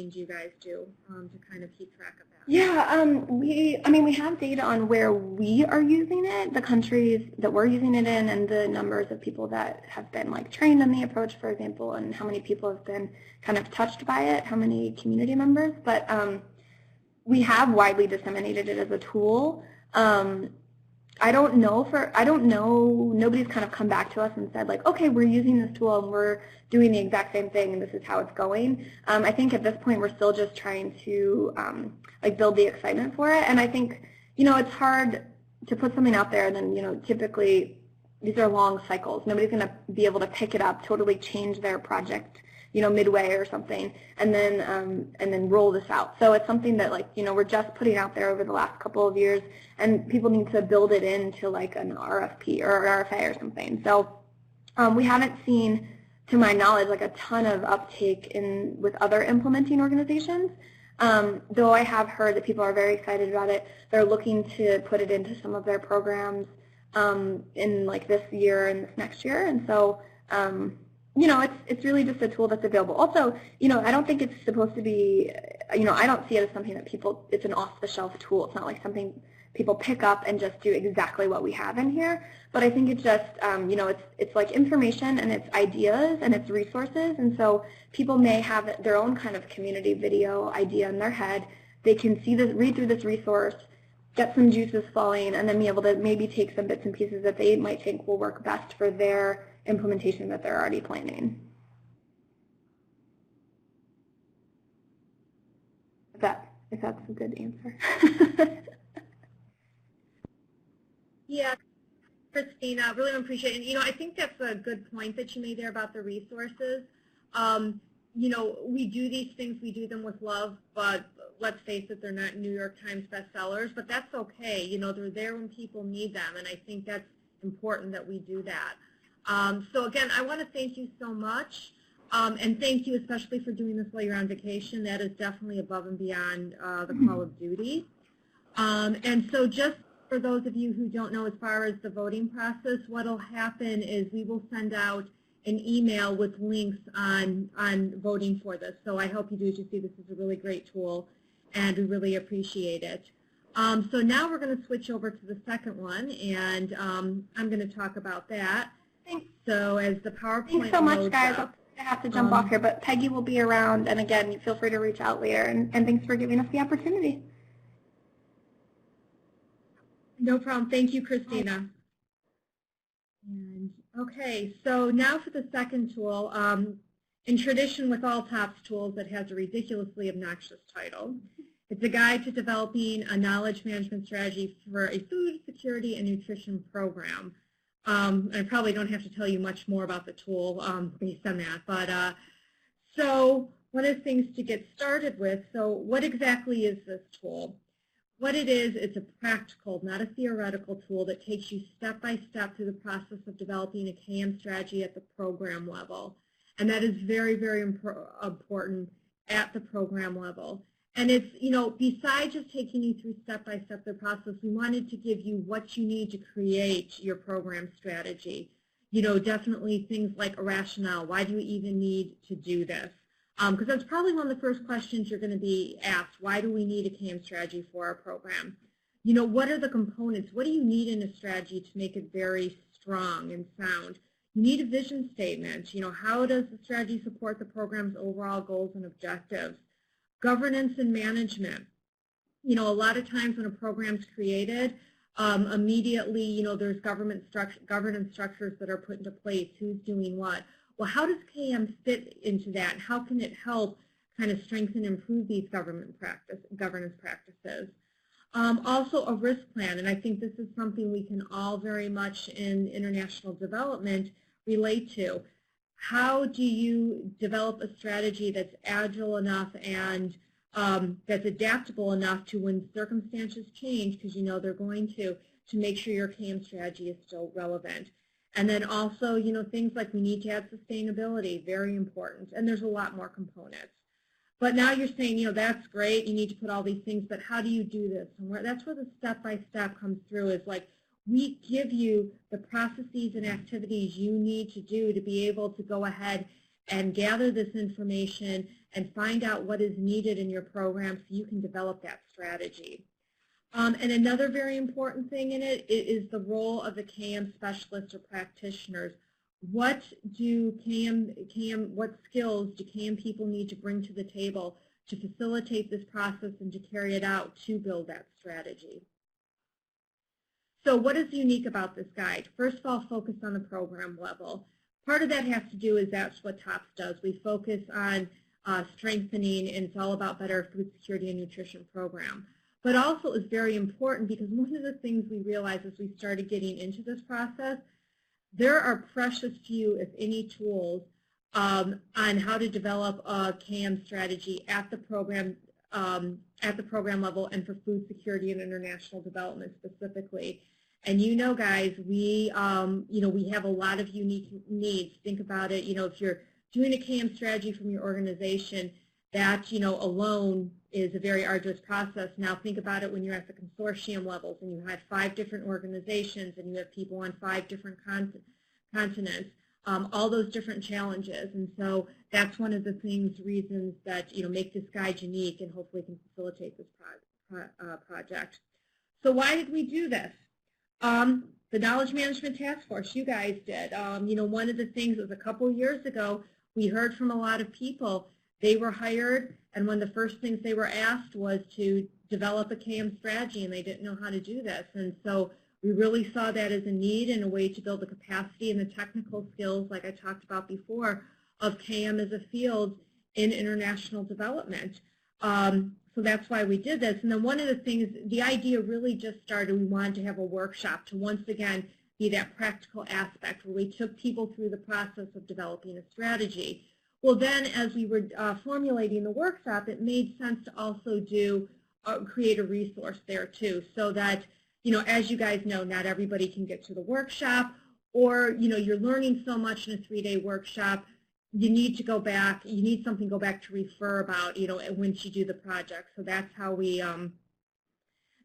do you guys do to kind of keep track of that? Yeah, we have data on where we are using it, the countries that we're using it in, and the numbers of people that have been trained on the approach, for example, and how many people have been kind of touched by it, how many community members. But we have widely disseminated it as a tool. I don't know, nobody's kind of come back to us and said okay, we're using this tool and we're doing the exact same thing and this is how it's going. I think at this point we're still just trying to build the excitement for it, and I think, it's hard to put something out there and then, typically these are long cycles. Nobody's going to be able to pick it up, totally change their project midway or something, and then roll this out. So it's something that we're just putting out there over the last couple of years, and people need to build it into like an RFP or an RFA or something. So we haven't seen, to my knowledge, like a ton of uptake with other implementing organizations. Though I have heard that people are very excited about it. They're looking to put it into some of their programs in like this year and this next year, and so it's really just a tool that's available. Also, I don't think it's supposed to be, I don't see it as something that it's an off-the-shelf tool. It's not like something people pick up and just do exactly what we have in here. But I think it's just, it's like information and it's ideas and it's resources. And so people may have their own kind of community video idea in their head. They can see this, read through this resource, get some juices flowing, and then be able to maybe take some bits and pieces that they might think will work best for their implementation that they're already planning. If that's a good answer. Yeah, Christina, really appreciate it. I think that's a good point that you made there about the resources. We do these things, we do them with love, but let's face it, they're not New York Times bestsellers, but that's okay. They're there when people need them, and I think that's important that we do that. So again, I want to thank you so much, and thank you especially for doing this while you're on vacation. That is definitely above and beyond the call of duty. And so just for those of you who don't know, as far as the voting process, what will happen is we will send out an email with links on voting for this. So I hope you do, as you see, this is a really great tool, and we really appreciate it. So now we're going to switch over to the second one, and I'm going to talk about that. Thanks. So as the PowerPoint Thanks so much, loads guys. up, I have to jump off here, but Peggy will be around, and again, feel free to reach out later, and thanks for giving us the opportunity. No problem. Thank you, Christina. And okay, so now for the second tool. In tradition with all TOPS tools, it has a ridiculously obnoxious title. It's a guide to developing a knowledge management strategy for a food security and nutrition program. I probably don't have to tell you much more about the tool based on that. But so one of the things to get started with, so what exactly is this tool? What it is, it's a practical, not a theoretical tool that takes you step by step through the process of developing a KM strategy at the program level. And that is very, very important at the program level. And it's, besides just taking you through step by step the process, we wanted to give you what you need to create your program strategy. Definitely things like a rationale. Why do you even need to do this? Because that's probably one of the first questions you're going to be asked. Why do we need a KM strategy for our program? What are the components? What do you need in a strategy to make it very strong and sound? You need a vision statement. How does the strategy support the program's overall goals and objectives? Governance and management. A lot of times when a program's created, immediately, there's governance structures that are put into place. Who's doing what? Well, how does KM fit into that? How can it help kind of strengthen and improve these governance practices? Also a risk plan, and I think this is something we can all very much in international development relate to. How do you develop a strategy that's agile enough and that's adaptable enough to when circumstances change, because they're going to make sure your KM strategy is still relevant? And then also, things like we need to have sustainability, very important. And there's a lot more components. But now you're saying, that's great, you need to put all these things, but how do you do this? And that's where the step-by-step comes through, is like we give you the processes and activities you need to do to be able to go ahead and gather this information and find out what is needed in your program so you can develop that strategy. And another very important thing in it is the role of the KM specialists or practitioners. What skills do KM people need to bring to the table to facilitate this process and to carry it out to build that strategy? So what is unique about this guide? First of all, focus on the program level. Part of that has to do is that's what TOPS does. We focus on strengthening, and it's all about better food security and nutrition program. But also is very important because one of the things we realized as we started getting into this process, there are precious few, if any, tools on how to develop a KM strategy at the program level and for food security and international development specifically. And you know, guys, we have a lot of unique needs. Think about it. If you're doing a KM strategy from your organization, that alone is a very arduous process. Now think about it when you're at the consortium levels and you have 5 different organizations and you have people on 5 different continents. All those different challenges, and so that's one of the reasons that make this guide unique and hopefully can facilitate this project. So why did we do this? The Knowledge Management Task Force, you guys did. One of the things was a couple years ago, we heard from a lot of people. They were hired, and one of the first things they were asked was to develop a KM strategy, and they didn't know how to do this. And so we really saw that as a need and a way to build the capacity and the technical skills, like I talked about before, of KM as a field in international development. So that's why we did this. And then one of the things, the idea really just started, we wanted to have a workshop to once again be that practical aspect where we took people through the process of developing a strategy. Well, then as we were formulating the workshop, it made sense to also create a resource there too, so that as you guys know, not everybody can get to the workshop, or you're learning so much in a 3-day workshop, you need to go back. You need something to go back to refer about, once you do the project. So that's how we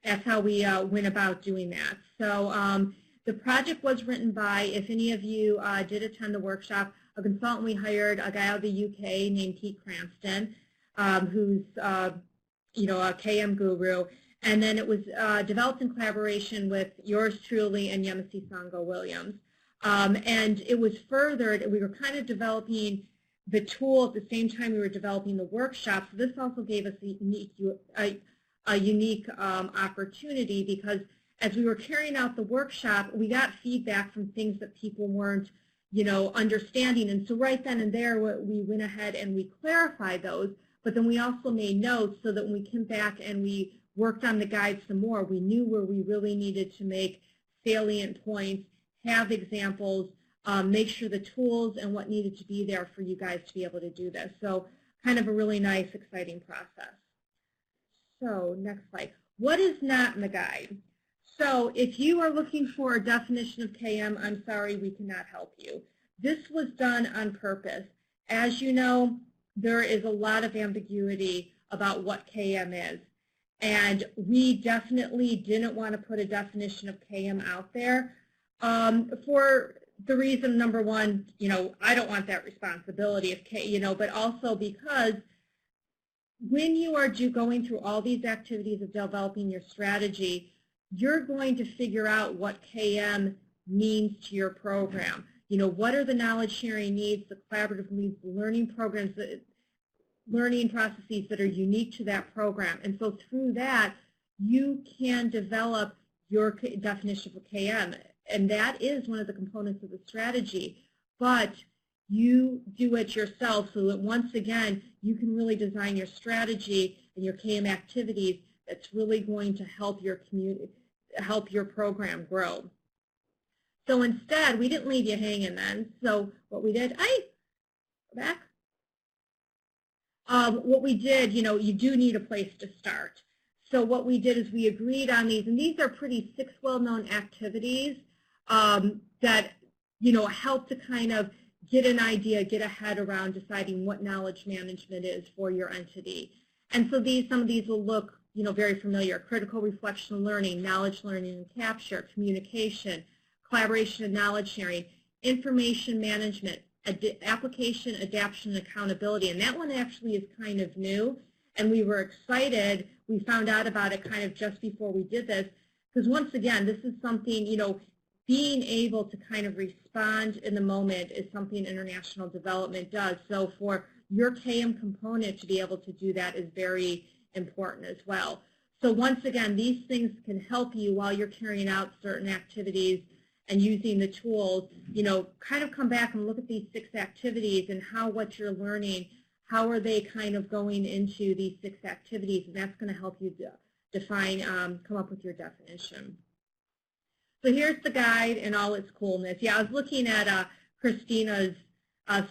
went about doing that. So the project was written by, if any of you did attend the workshop, a consultant we hired, a guy out of the UK named Pete Cranston, who's a KM guru. And then it was developed in collaboration with yours truly and Yemisi Sango-Williams. And it was furthered, we were kind of developing the tool at the same time we were developing the workshop. So this also gave us a unique opportunity, because as we were carrying out the workshop, we got feedback from things that people weren't understanding. And so right then and there, we went ahead and we clarified those, but then we also made notes so that when we came back and we worked on the guide some more, we knew where we really needed to make salient points, have examples, make sure the tools and what needed to be there for you guys to be able to do this. So kind of a really nice, exciting process. So next slide. What is not in the guide? So if you are looking for a definition of KM, I'm sorry, we cannot help you. This was done on purpose. As you know, there is a lot of ambiguity about what KM is. And we definitely didn't want to put a definition of KM out there for the reason, number one, I don't want that responsibility of but also because when you are going through all these activities of developing your strategy, you're going to figure out what KM means to your program. What are the knowledge sharing needs, the collaborative needs, the learning programs, learning processes that are unique to that program. And so through that, you can develop your definition of KM. And that is one of the components of the strategy. But you do it yourself so that once again, you can really design your strategy and your KM activities that's really going to help your community, help your program grow. So instead, we didn't leave you hanging then. So what we did, go back. What we did, you do need a place to start. So what we did is we agreed on these, and these are 6 well-known activities that, help to kind of get an idea, get a head around deciding what knowledge management is for your entity. And so some of these will look, very familiar: critical reflection and learning, knowledge learning and capture, communication, collaboration and knowledge sharing, information management, application, adaption, and accountability. And that one actually is kind of new, and we were excited. We found out about it kind of just before we did this, because once again, this is something, being able to kind of respond in the moment is something international development does. So for your KM component to be able to do that is very important as well. So once again, these things can help you while you're carrying out certain activities and using the tools, kind of come back and look at these 6 activities and what you're learning, how are they kind of going into these 6 activities, and that's going to help you define, come up with your definition. So here's the guide in all its coolness. Yeah, I was looking at Christina's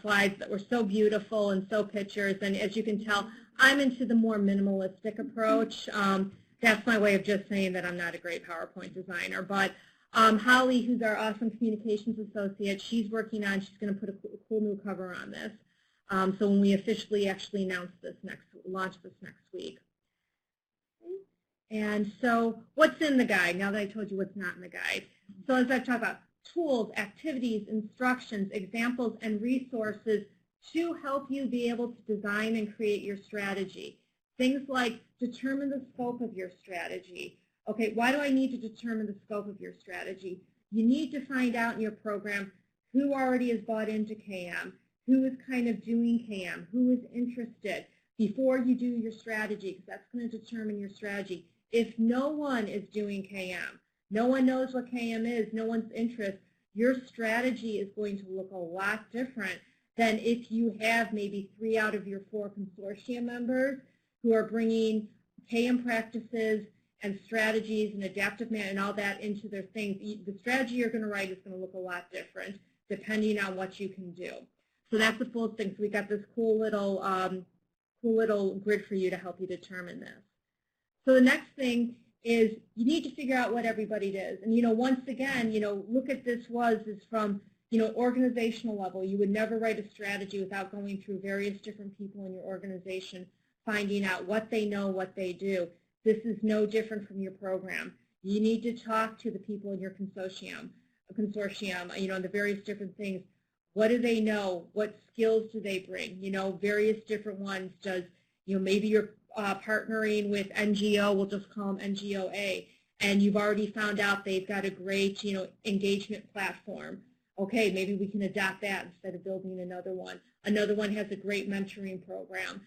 slides that were so beautiful and so pictures. And as you can tell, I'm into the more minimalistic approach. That's my way of just saying that I'm not a great PowerPoint designer. But Holly, who's our awesome communications associate, she's working on, she's going to put a cool new cover on this. So when we officially actually launch this next week. And so what's in the guide, now that I told you what's not in the guide? So as I've talked about, tools, activities, instructions, examples, and resources to help you be able to design and create your strategy. Things like determine the scope of your strategy. Okay, why do I need to determine the scope of your strategy? You need to find out in your program who already has bought into KM, who is kind of doing KM, who is interested before you do your strategy, because that's going to determine your strategy. If no one is doing KM, no one knows what KM is, no one's interest, your strategy is going to look a lot different than if you have maybe 3 out of your 4 consortium members who are bringing KM practices and strategies and adaptive management and all that into their things. The strategy you're going to write is going to look a lot different depending on what you can do. So that's the full thing. So we got this cool little grid for you to help you determine this. So the next thing is you need to figure out what everybody does. And, once again, look at this is from, organizational level. You would never write a strategy without going through various different people in your organization, finding out what they know, what they do. This is no different from your program. You need to talk to the people in your consortium, the various different things. What do they know? What skills do they bring? Various different ones. Does, maybe you're partnering with NGO, we'll just call them NGOA, and you've already found out they've got a great, engagement platform. Okay, maybe we can adopt that instead of building another one. Another one has a great mentoring program,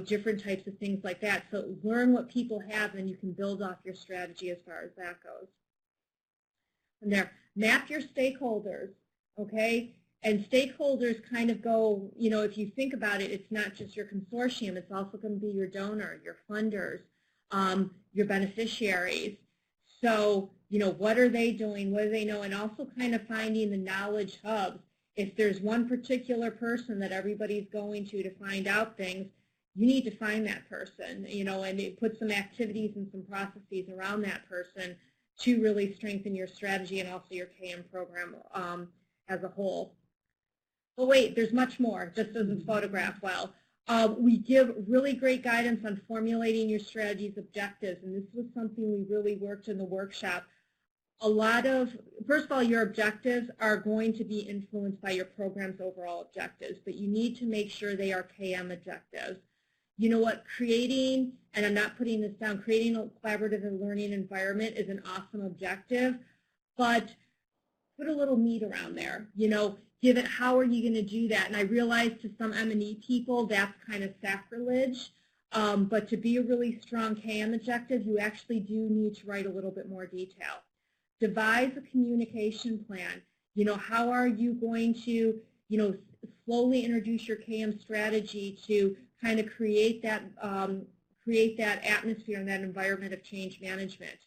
different types of things like that. So learn what people have, and you can build off your strategy as far as that goes. From there, map your stakeholders, okay? And stakeholders kind of go, if you think about it, it's not just your consortium, it's also going to be your donor, your funders, your beneficiaries. So, what are they doing? What do they know? And also kind of finding the knowledge hubs. If there's one particular person that everybody's going to find out things, you need to find that person, and put some activities and some processes around that person to really strengthen your strategy and also your KM program as a whole. But wait, there's much more. It just doesn't photograph well. We give really great guidance on formulating your strategy's objectives, and this was something we really worked in the workshop. First of all, your objectives are going to be influenced by your program's overall objectives, but you need to make sure they are KM objectives. You know what, creating, and I'm not putting this down, creating a collaborative and learning environment is an awesome objective, but put a little meat around there, give it, how are you going to do that? And I realize to some M&E people that's kind of sacrilege, but to be a really strong KM objective, you actually do need to write a little bit more detail. Devise a communication plan. How are you going to, slowly introduce your KM strategy to kind of create that atmosphere and that environment of change management.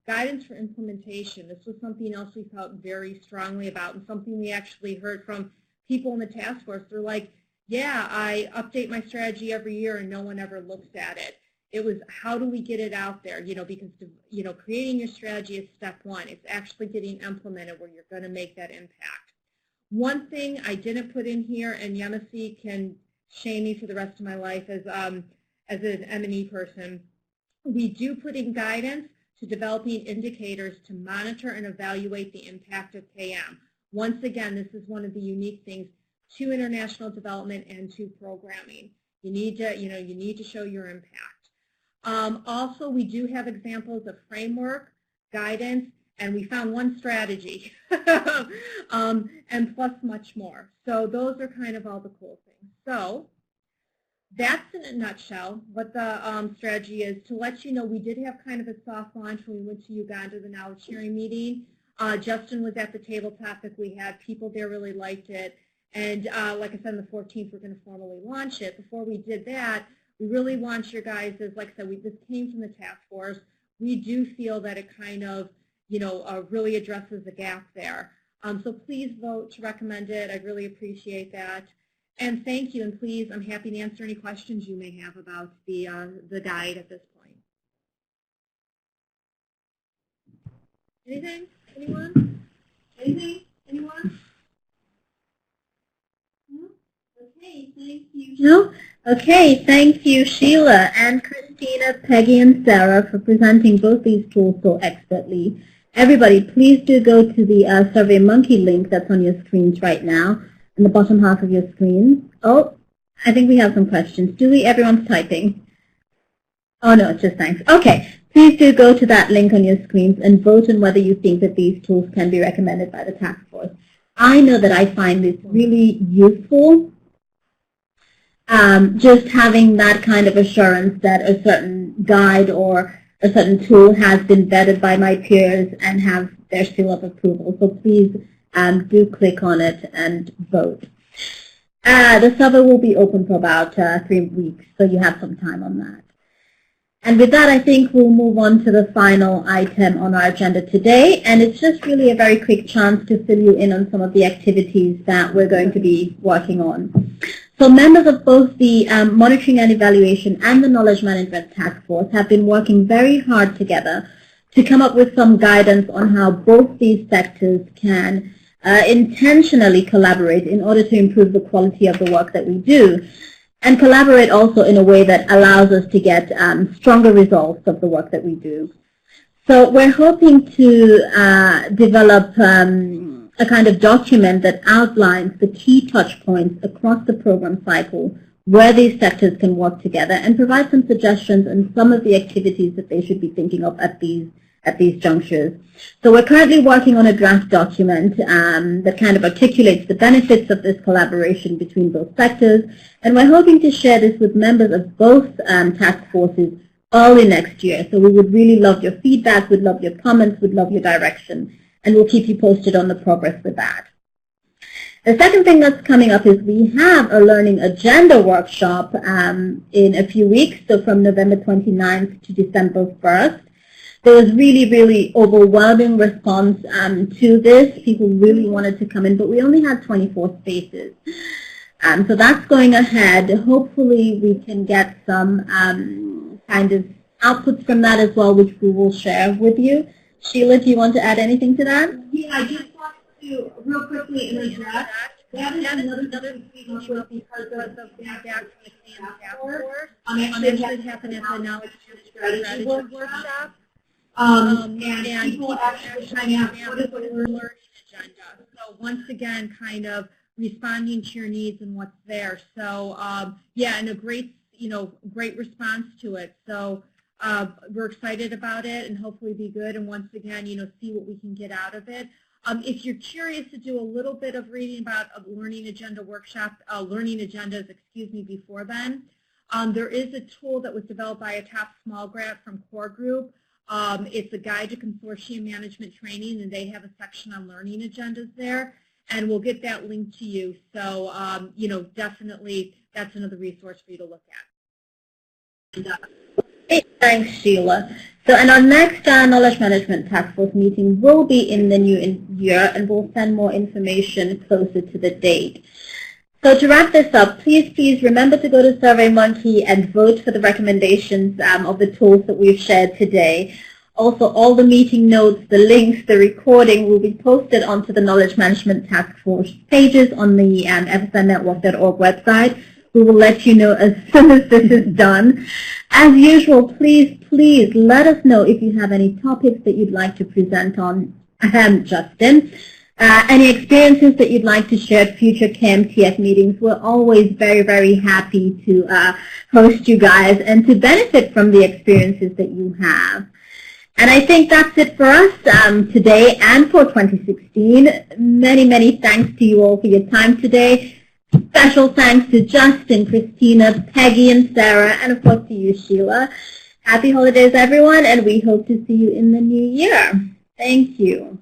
Guidance for implementation. This was something else we felt very strongly about, and something we actually heard from people in the task force. They're like, yeah, I update my strategy every year and no one ever looks at it. It was, how do we get it out there? Because creating your strategy is step one. It's actually getting implemented where you're going to make that impact. One thing I didn't put in here, and Yemisi can shame me for the rest of my life as an M&E person, we do put in guidance to developing indicators to monitor and evaluate the impact of KM. Once again, this is one of the unique things to international development and to programming. You need to show your impact. Also, we do have examples of framework, guidance, and we found one strategy, and plus much more. So those are kind of all the cool things. So that's in a nutshell what the strategy is. To let you know, we did have kind of a soft launch when we went to Uganda, the knowledge sharing meeting. Justin was at the table topic. We had people there really liked it. And like I said, on the 14th, we're going to formally launch it. Before we did that, we really want your guys, like I said, this came from the task force. We do feel that it kind of, really addresses the gap there. So please vote to recommend it. I'd really appreciate that. And thank you, and please, I'm happy to answer any questions you may have about the guide at this point. Anything? Anyone? Anything? Anyone? No? Okay, thank you. No? Okay, thank you, Sheila and Christina, Peggy, and Sarah for presenting both these tools so expertly. Everybody, please do go to the SurveyMonkey link that's on your screens right now, in the bottom half of your screen. Oh, I think we have some questions. Do we? Everyone's typing. Oh, no, it's just thanks. Okay, please do go to that link on your screens and vote on whether you think that these tools can be recommended by the task force. I know that I find this really useful, just having that kind of assurance that a certain guide or a certain tool has been vetted by my peers and have their seal of approval. So please do click on it and vote. The survey will be open for about 3 weeks, so you have some time on that. And with that, I think we'll move on to the final item on our agenda today, and it's just really a very quick chance to fill you in on some of the activities that we're going to be working on. So members of both the Monitoring and Evaluation and the Knowledge Management Task Force have been working very hard together to come up with some guidance on how both these sectors can intentionally collaborate in order to improve the quality of the work that we do, and collaborate also in a way that allows us to get stronger results of the work that we do. So we're hoping to develop a kind of document that outlines the key touch points across the program cycle where these sectors can work together and provide some suggestions on some of the activities that they should be thinking of at these junctures. So we're currently working on a draft document that kind of articulates the benefits of this collaboration between both sectors, and we're hoping to share this with members of both task forces early next year. So we would really love your feedback, we'd love your comments, we'd love your direction, and we'll keep you posted on the progress with that. The second thing that's coming up is we have a Learning Agenda workshop in a few weeks, so from November 29th to December 1st. There was really, really overwhelming response to this. People really wanted to come in, but we only had 24 spaces. So that's going ahead. Hopefully we can get some kind of outputs from that as well, which we will share with you. Sheila, do you want to add anything to that? Yeah, I just want to real quickly interject. That is another thing we come up because of the feedback from the KMTF force. It should happen at the Knowledge Strategy workshop. And people actually trying out what is the learning agenda. So once again, kind of responding to your needs and what's there. So yeah, and a great, great response to it. So we're excited about it and hopefully be good. And once again, see what we can get out of it. If you're curious to do a little bit of reading about a learning agenda workshop, learning agendas, before then, there is a tool that was developed by a top small grant from Core Group. It's a guide to consortium management training, and they have a section on learning agendas there, and we'll get that link to you. So, definitely that's another resource for you to look at. Hey, thanks, Sheila. So, and our next Knowledge Management Task Force meeting will be in the new year, and we'll send more information closer to the date. So to wrap this up, please remember to go to SurveyMonkey and vote for the recommendations of the tools that we've shared today. Also, all the meeting notes, the links, the recording will be posted onto the Knowledge Management Task Force pages on the fsnnetwork.org website. We will let you know as soon as this is done. As usual, please let us know if you have any topics that you'd like to present on, Justin. Any experiences that you'd like to share at future KMTF meetings. We're always very, very happy to host you guys and to benefit from the experiences that you have. And I think that's it for us today and for 2016. Many, many thanks to you all for your time today. Special thanks to Justin, Christina, Peggy, and Sarah, and of course to you, Sheila. Happy holidays, everyone, and we hope to see you in the new year. Thank you.